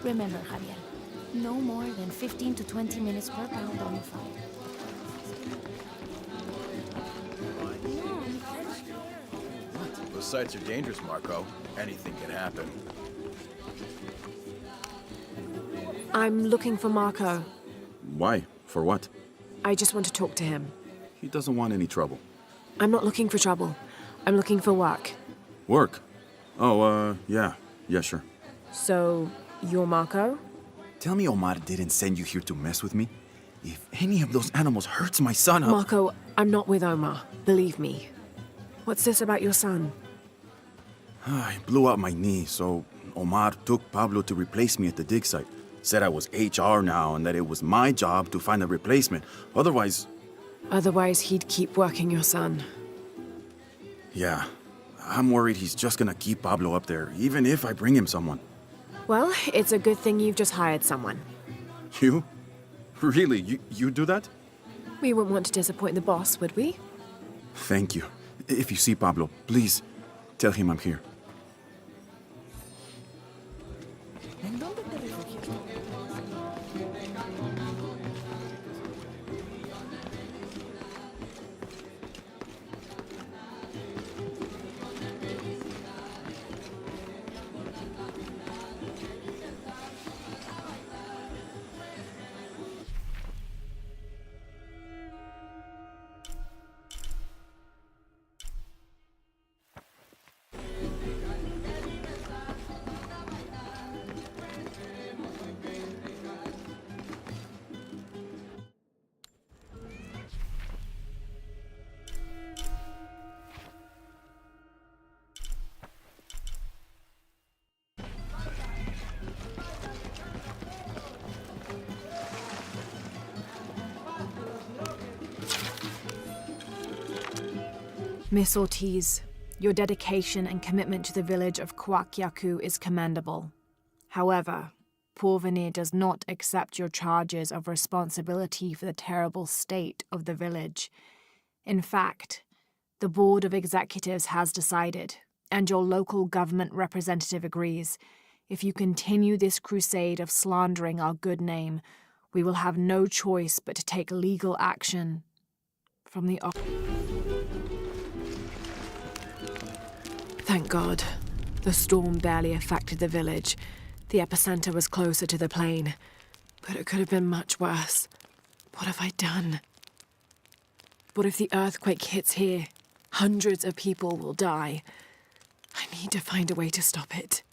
S12: Remember, Javier, no more than 15 to 20 minutes per pound on the fire.
S8: What? Those sites are dangerous, Marco. Anything can happen.
S11: I'm looking for Marco.
S19: Why? For what?
S11: I just want to talk to him.
S19: He doesn't want any trouble.
S11: I'm not looking for trouble. I'm looking for work.
S19: Work? Oh, yeah. Yeah, sure.
S11: So, you're Marco?
S19: Tell me Omar didn't send you here to mess with me? If any of those animals hurts my son, I'll...
S11: Marco, I'm not with Omar. Believe me. What's this about your son?
S19: I blew out my knee, so Omar took Pablo to replace me at the dig site. Said I was HR now and that it was my job to find a replacement. Otherwise...
S11: Otherwise, he'd keep working your son.
S19: Yeah. I'm worried he's just gonna keep Pablo up there, even if I bring him someone.
S11: Well, it's a good thing you've just hired someone.
S19: You? Really? You do that?
S11: We wouldn't want to disappoint the boss, would we?
S19: Thank you. If you see Pablo, please tell him I'm here.
S17: ¿En dónde te refugiaste?
S11: Miss Ortiz, your dedication and commitment to the village of Kwakyaku is commendable. However, Porvenir does not accept your charges of responsibility for the terrible state of the village. In fact, the Board of Executives has decided, and your local government representative agrees, if you continue this crusade of slandering our good name, we will have no choice but to take legal action from the... Thank God. The storm barely affected the village. The epicenter was closer to the plain. But it could have been much worse. What have I done? What if the earthquake hits here? Hundreds of people will die. I need to find a way to stop it.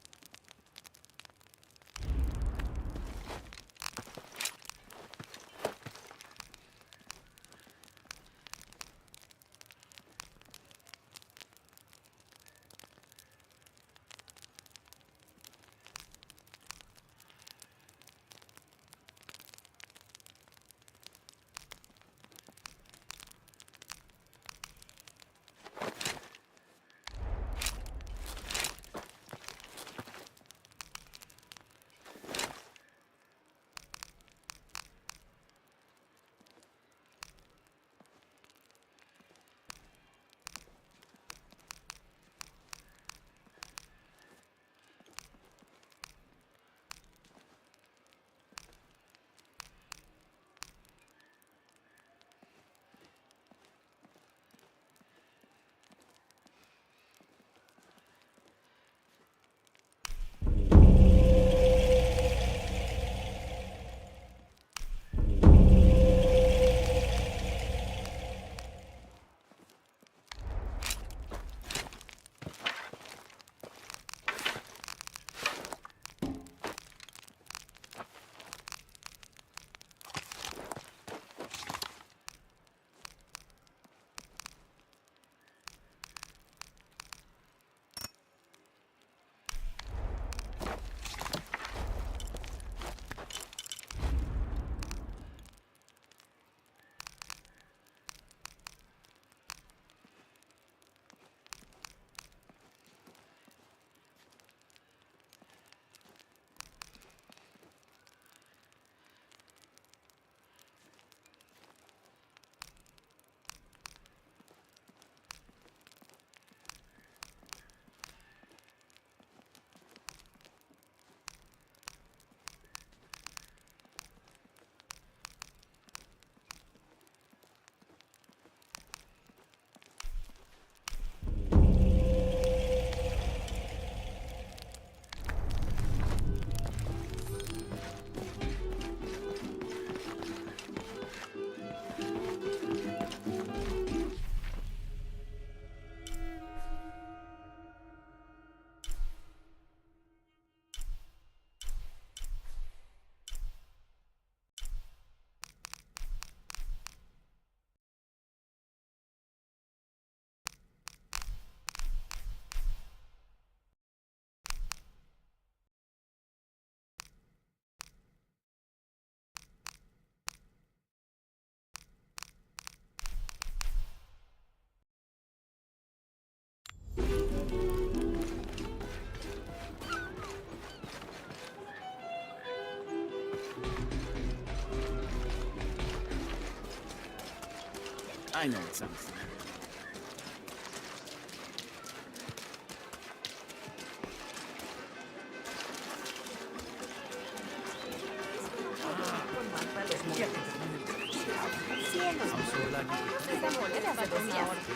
S8: I know it sounds funny.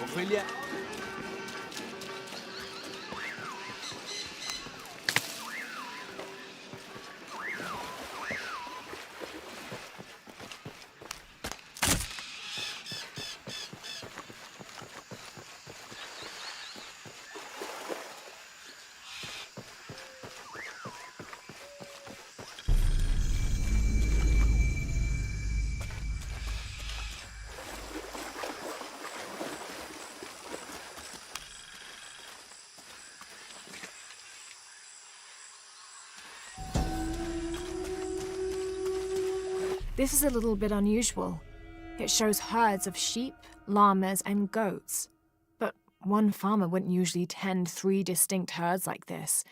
S10: Ophelia.
S11: This is a little bit unusual. It shows herds of sheep, llamas, and goats. But one farmer wouldn't usually tend 3 distinct herds like this.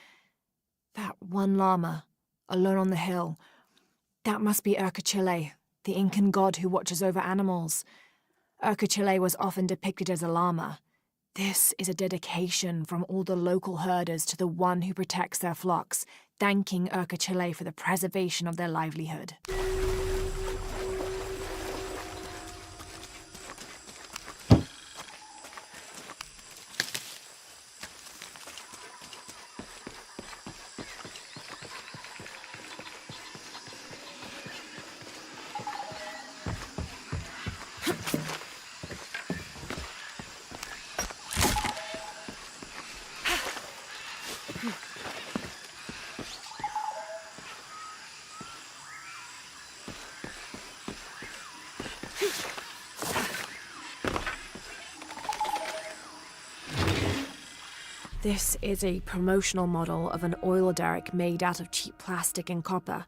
S11: That one llama, alone on the hill, that must be Ercachile, the Incan god who watches over animals. Ercachile was often depicted as a llama. This is a dedication from all the local herders to the one who protects their flocks, thanking Ercachile for the preservation of their livelihood. This is a promotional model of an oil derrick made out of cheap plastic and copper.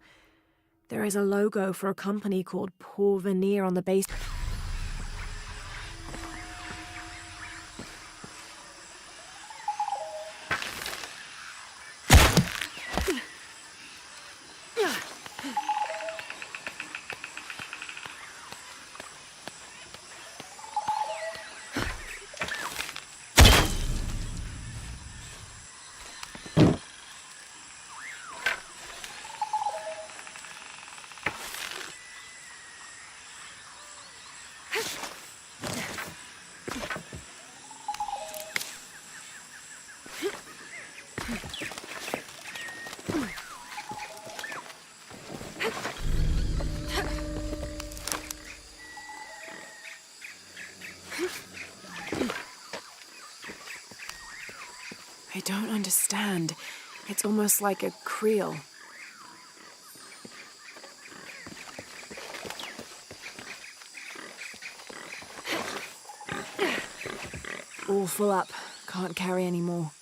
S11: There is a logo for a company called Porvenir on the base. I don't understand. It's almost like a creel. All full up. Can't carry any more.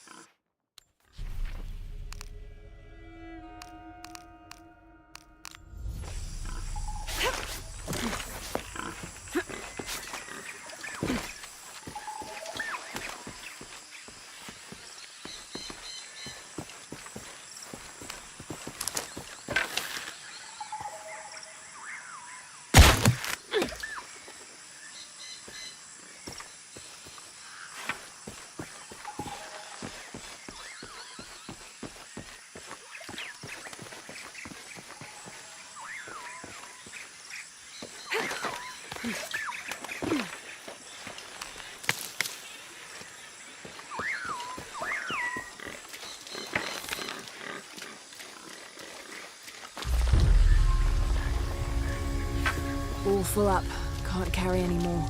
S11: All full up. Can't carry any more.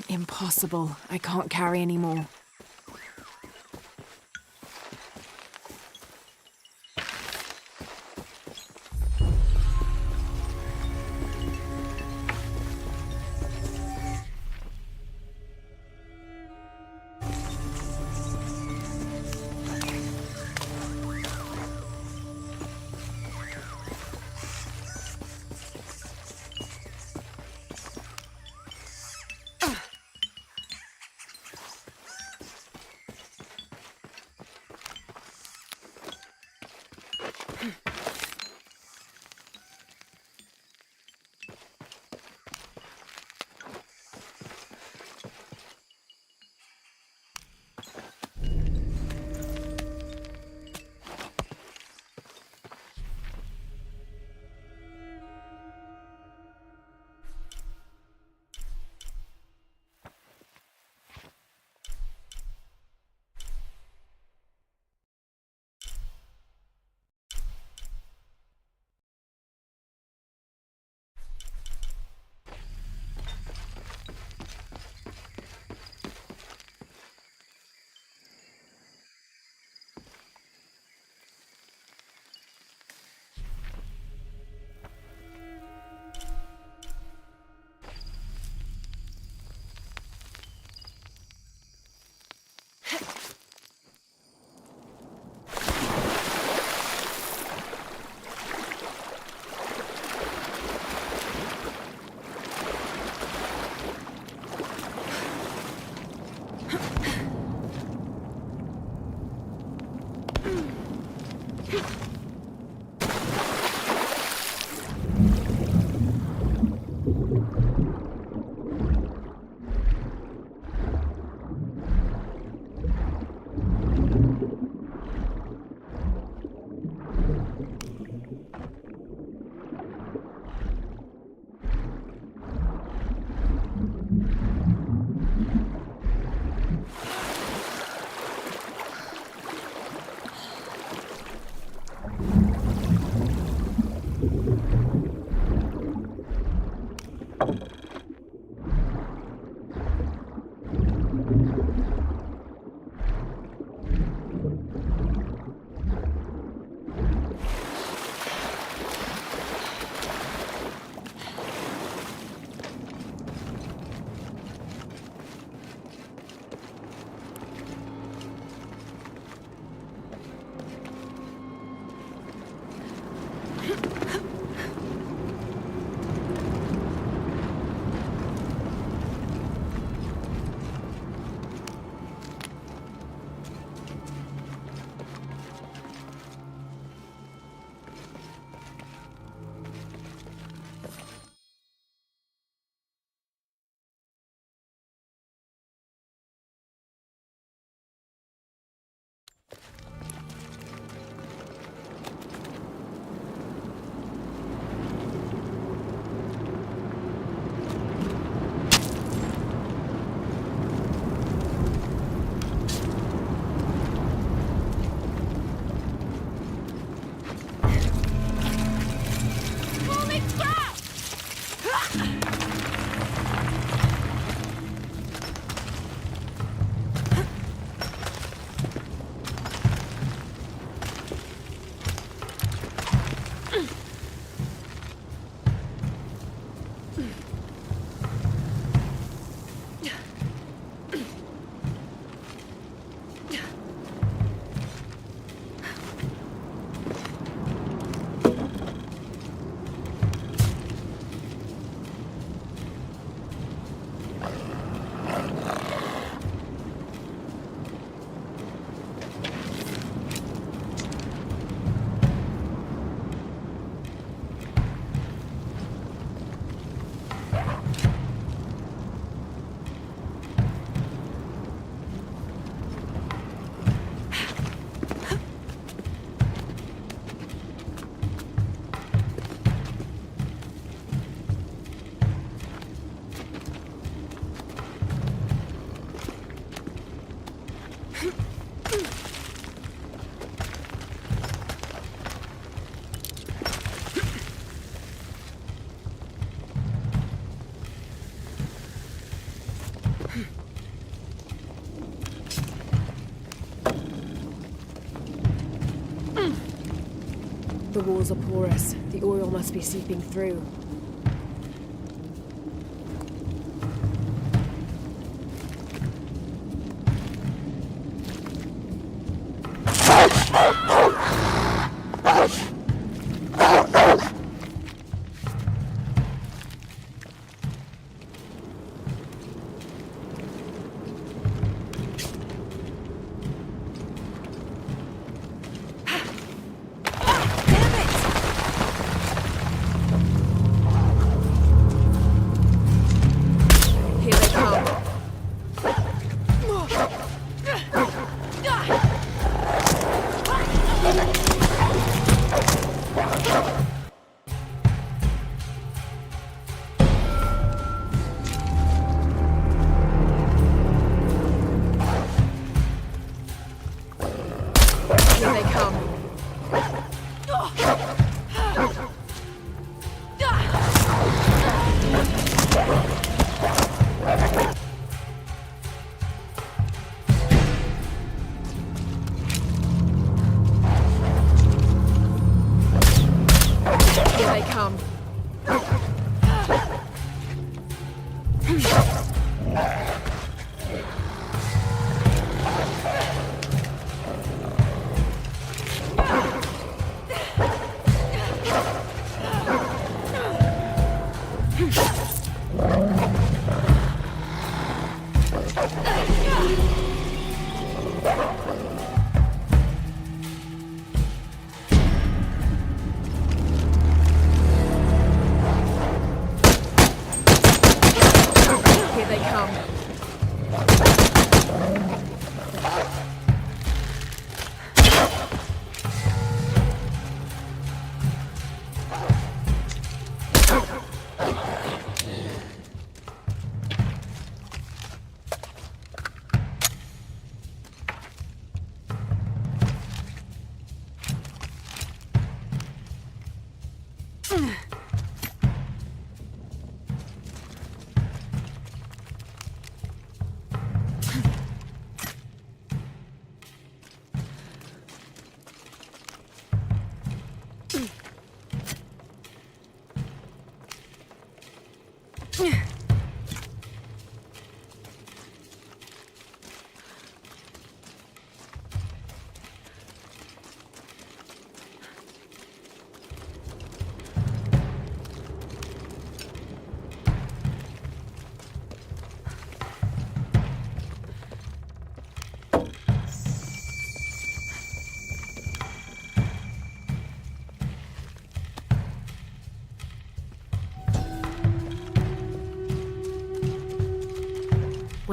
S11: Impossible. I can't carry any more. The walls are porous. The oil must be seeping through.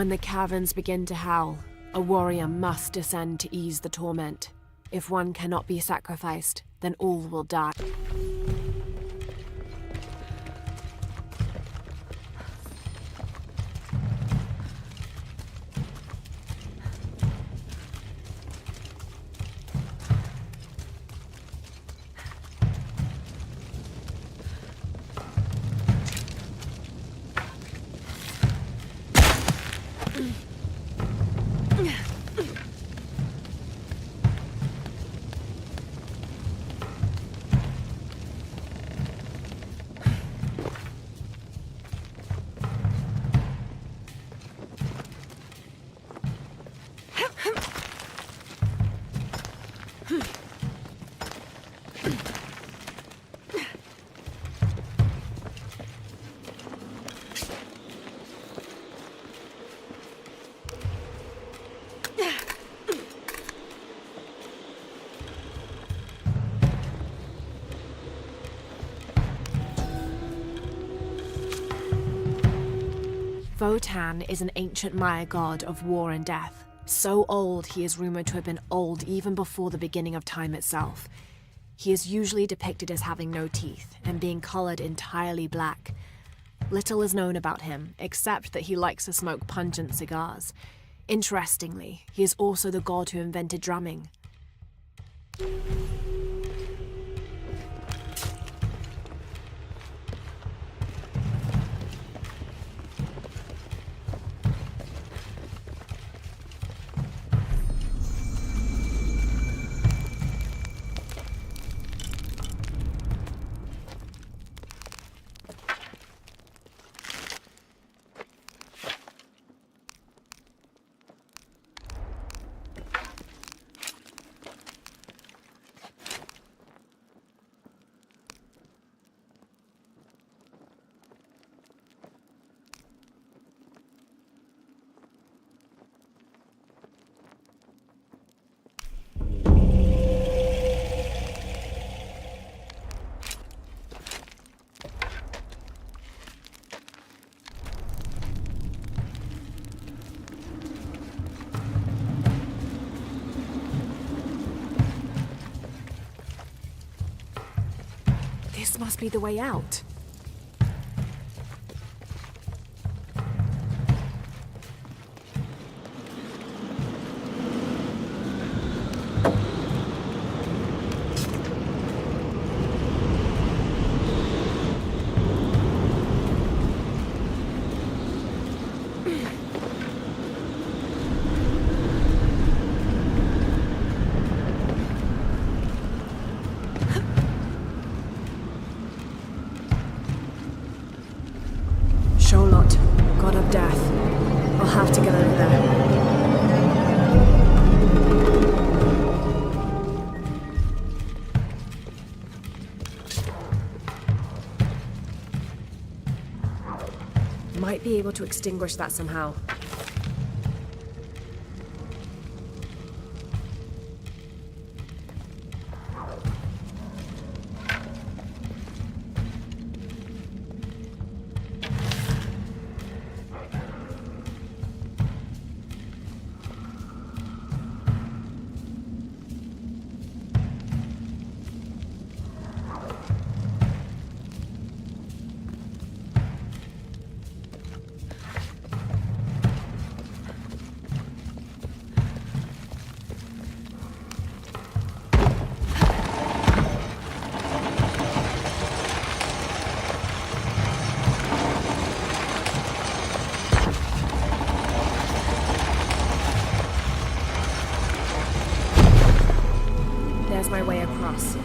S20: When the caverns begin to howl, a warrior must descend to ease the torment. If one cannot be sacrificed, then all will die. Votan is an ancient Maya god of war and death. So old, he is rumored to have been old even before the beginning of time itself. He is usually depicted as having no teeth and being colored entirely black. Little is known about him, except that he likes to smoke pungent cigars. Interestingly, he is also the god who invented drumming. This must be the way out. Sholot, god of death. I'll have to get over there. Might be able to extinguish that somehow. There's my way across.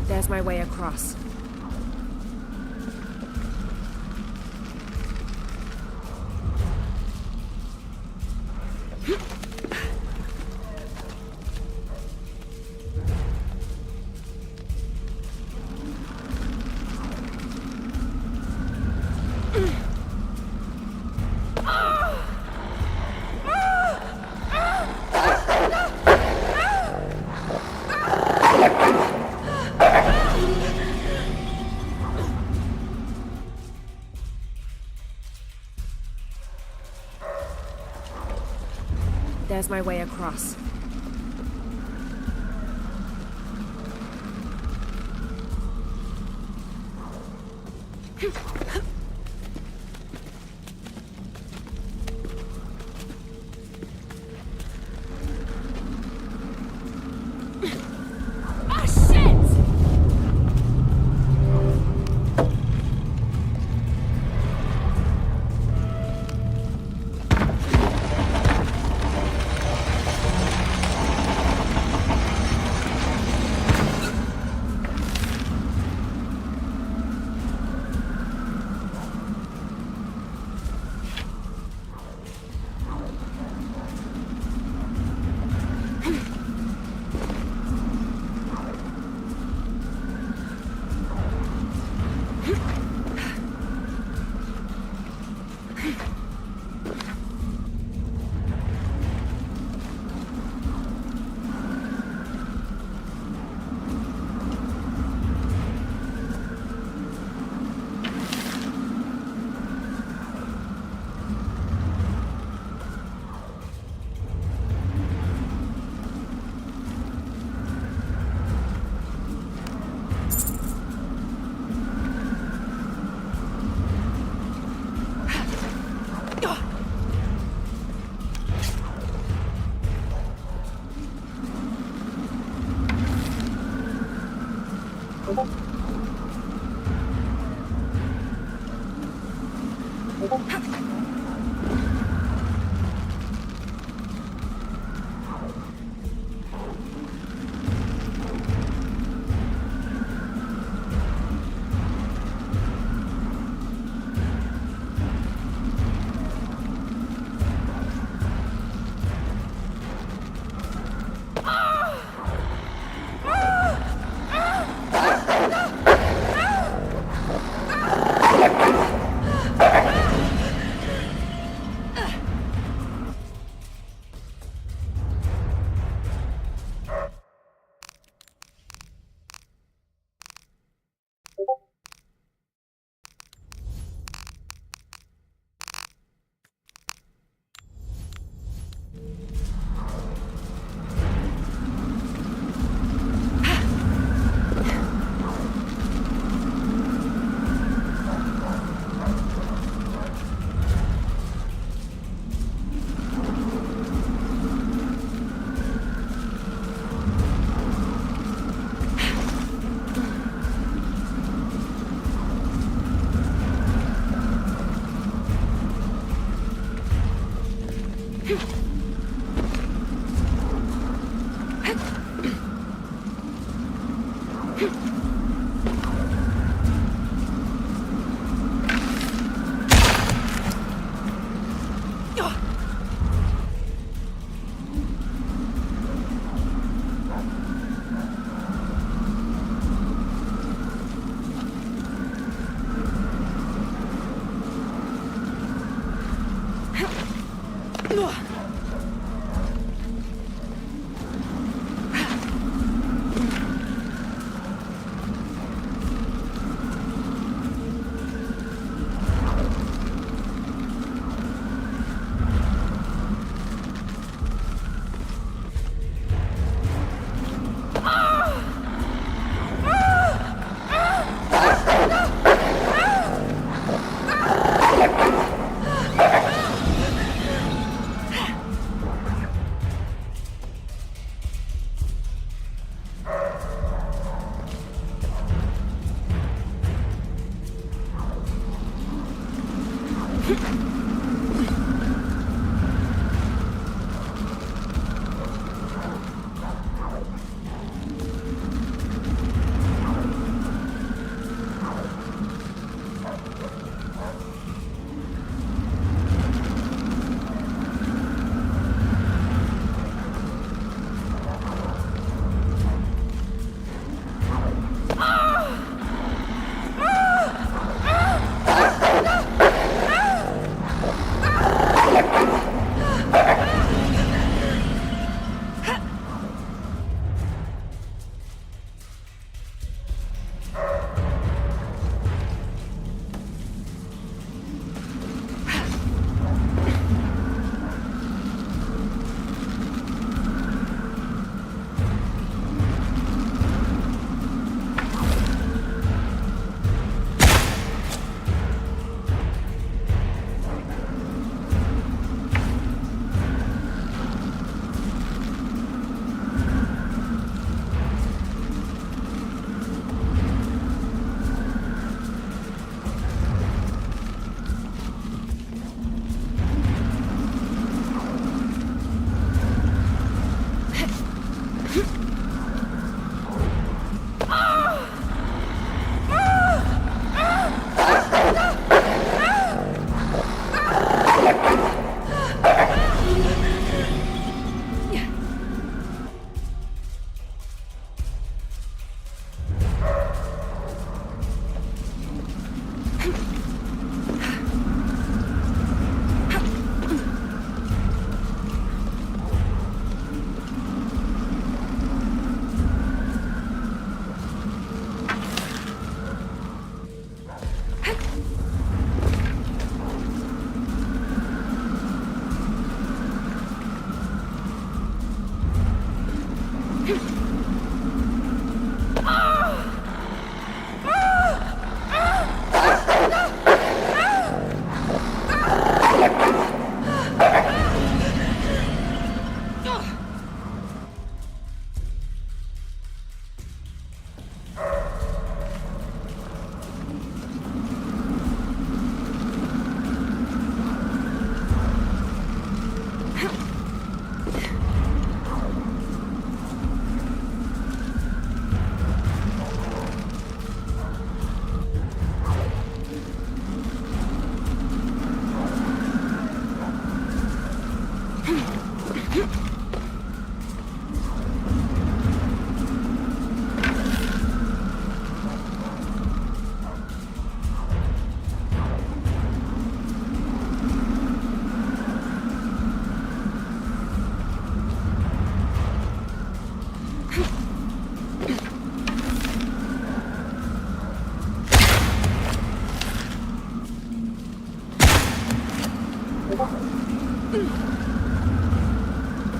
S20: There's my way across. There's my way across.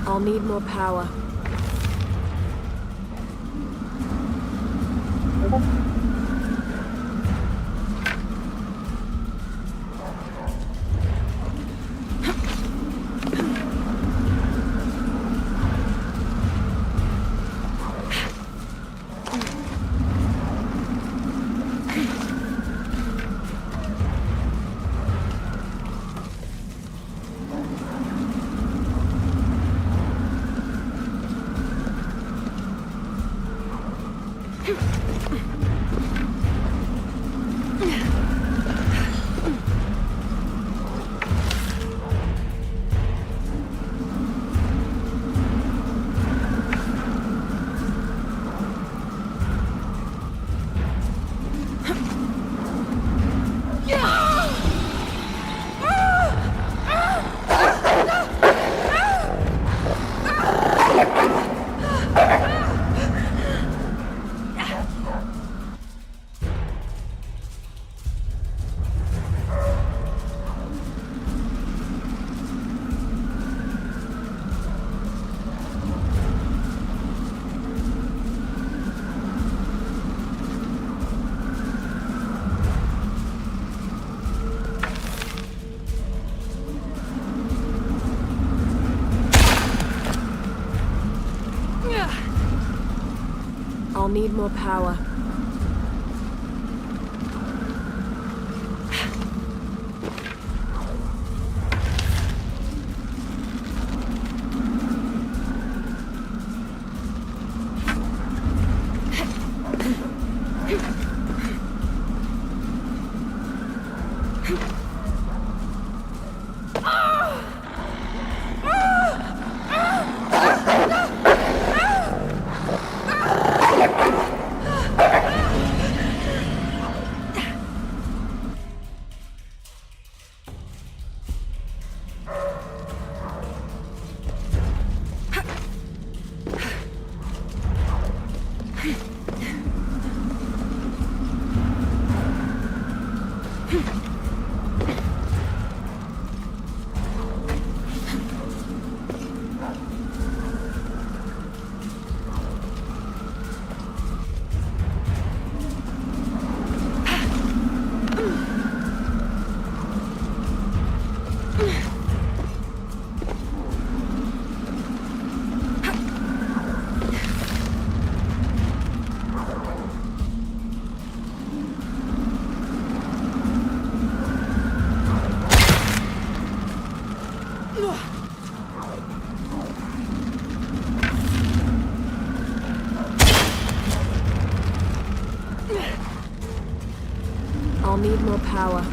S20: I'll need more power. I'll need more power. I'll need more power.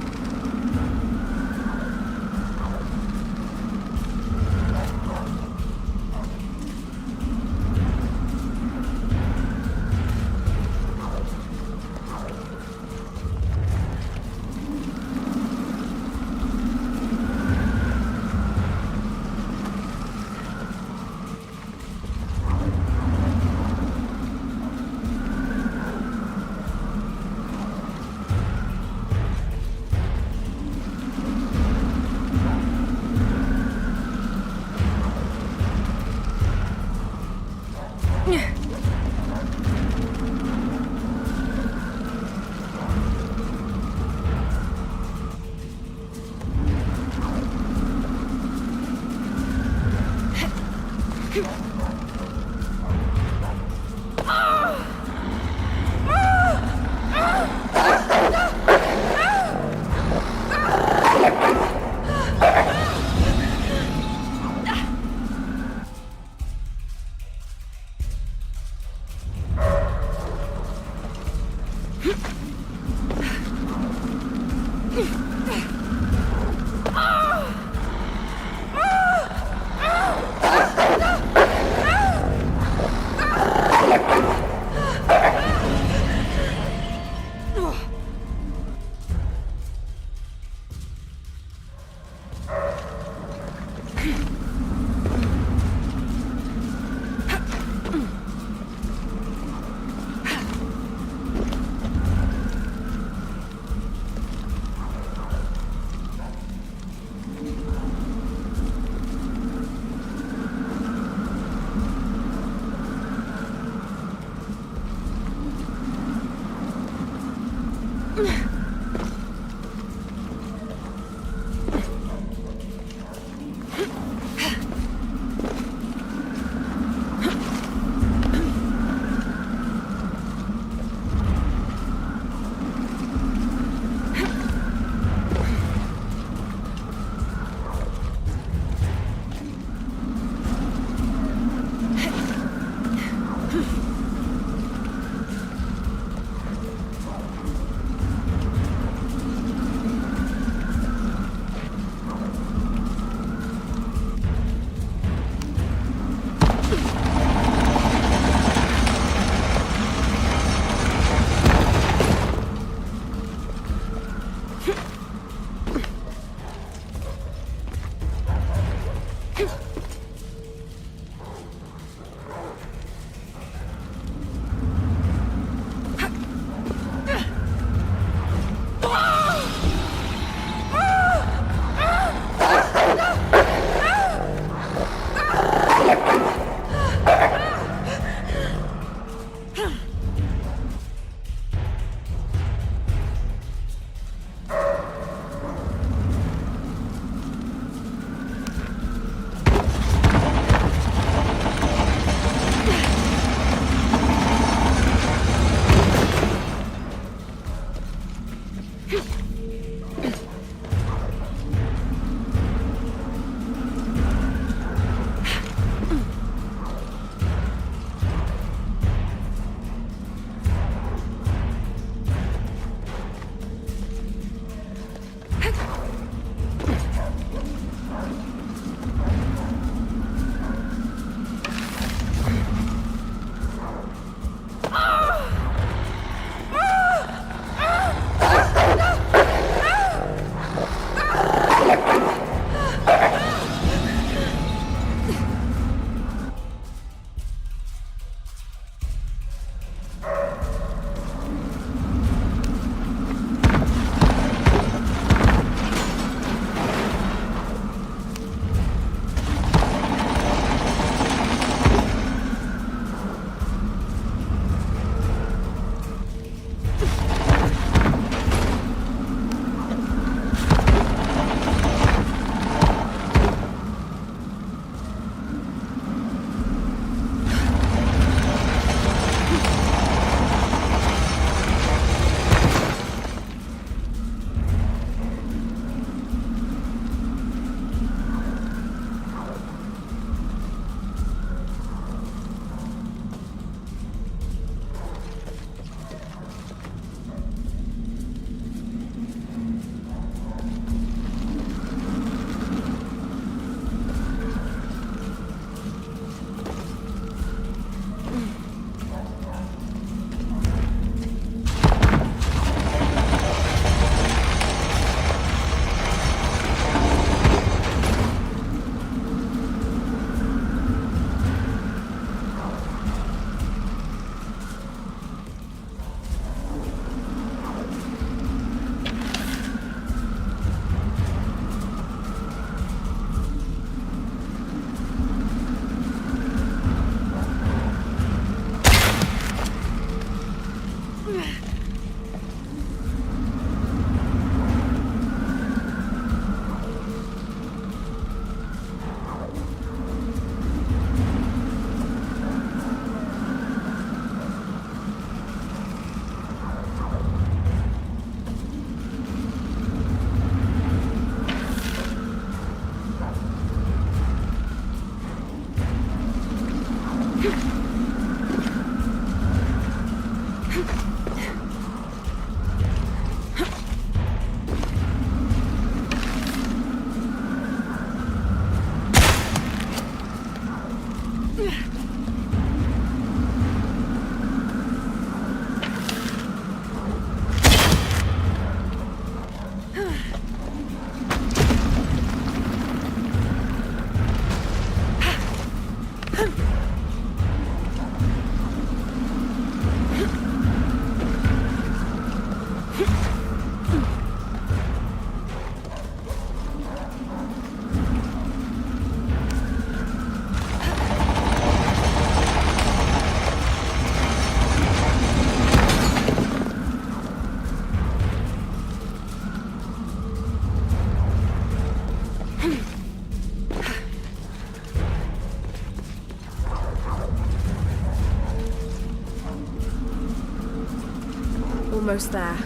S20: Almost there.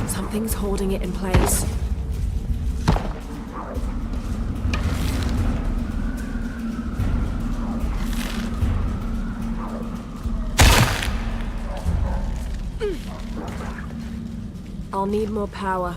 S20: Something's holding it in place. I'll need more power.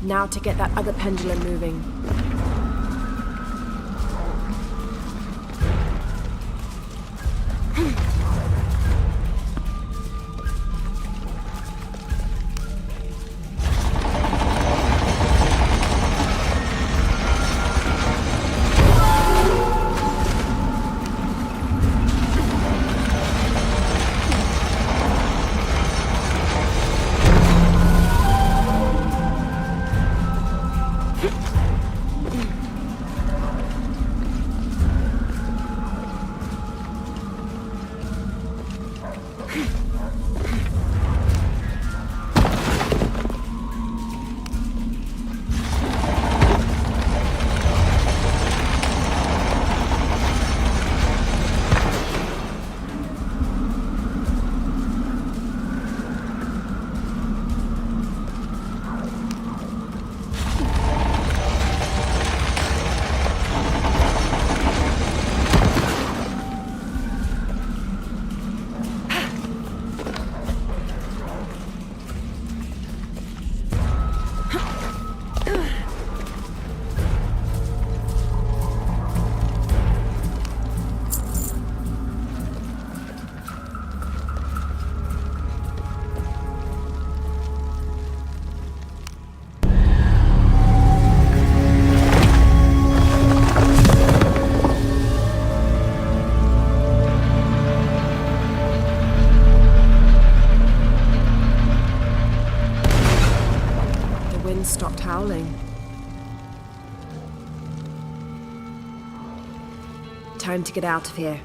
S20: Now to get that other pendulum moving. Stopped howling. Time to get out of here.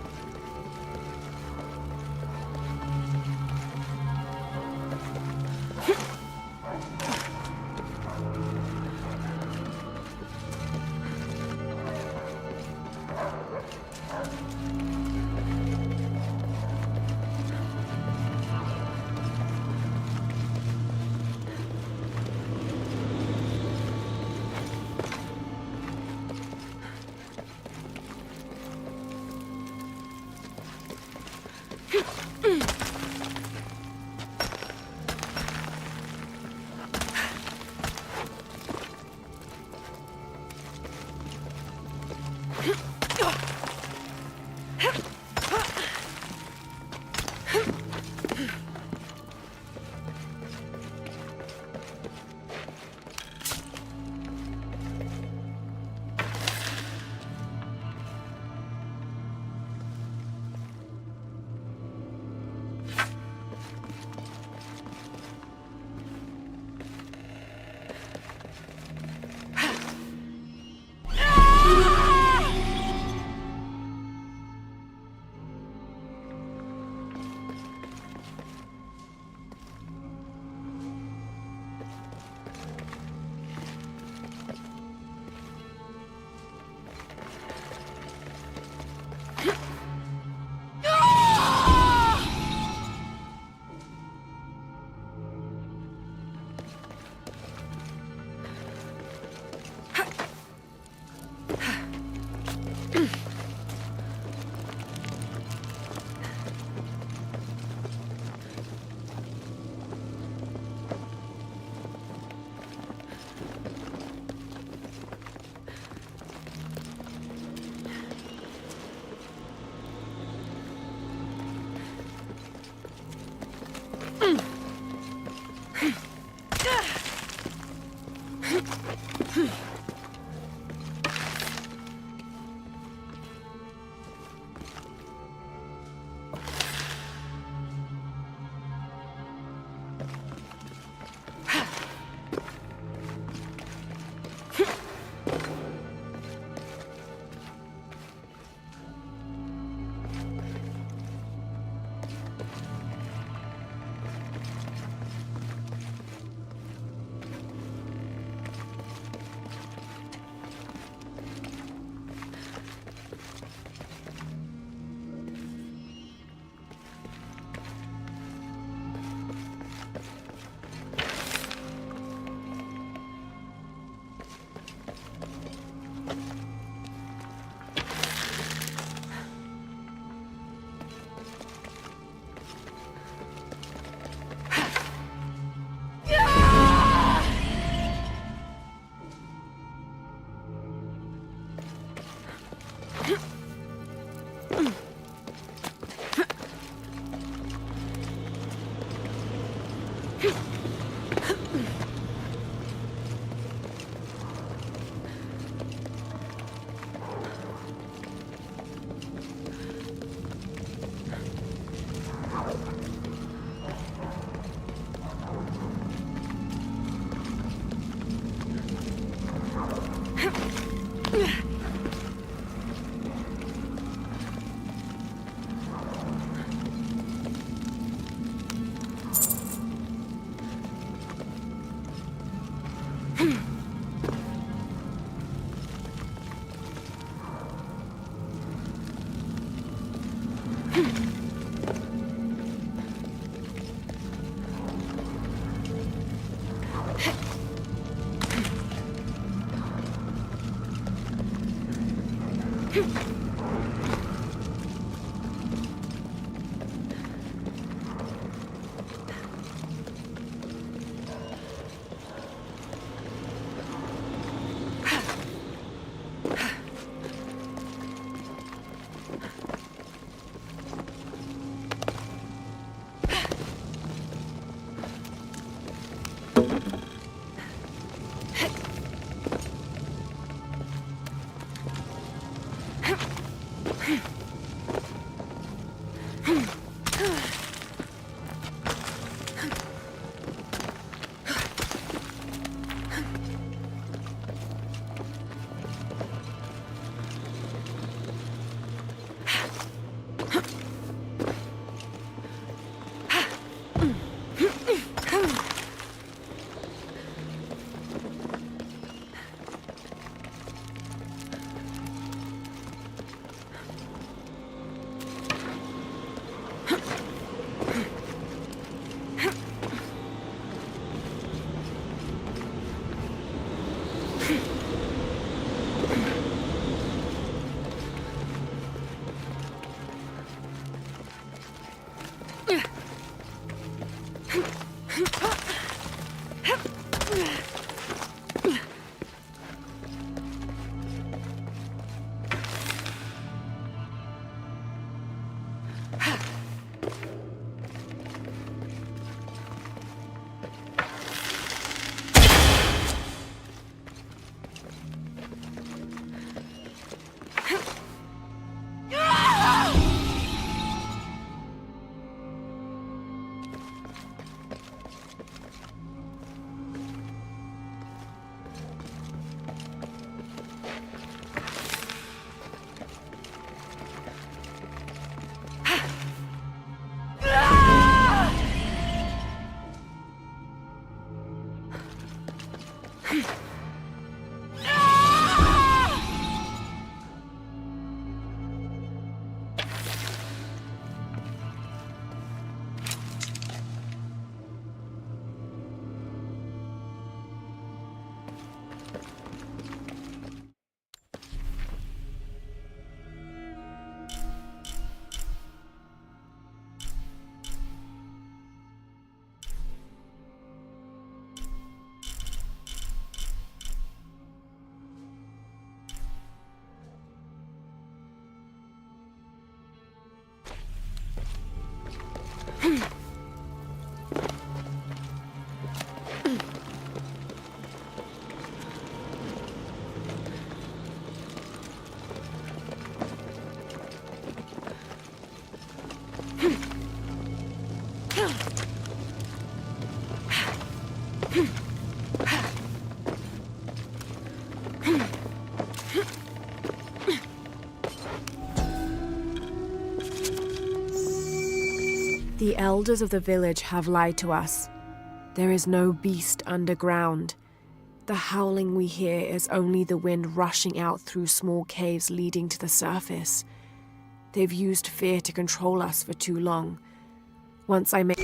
S20: The elders of the village have lied to us. There is no beast underground. The howling we hear is only the wind rushing out through small caves leading to the surface. They've used fear to control us for too long. Once I make...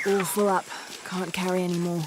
S20: All full up. Can't carry any more.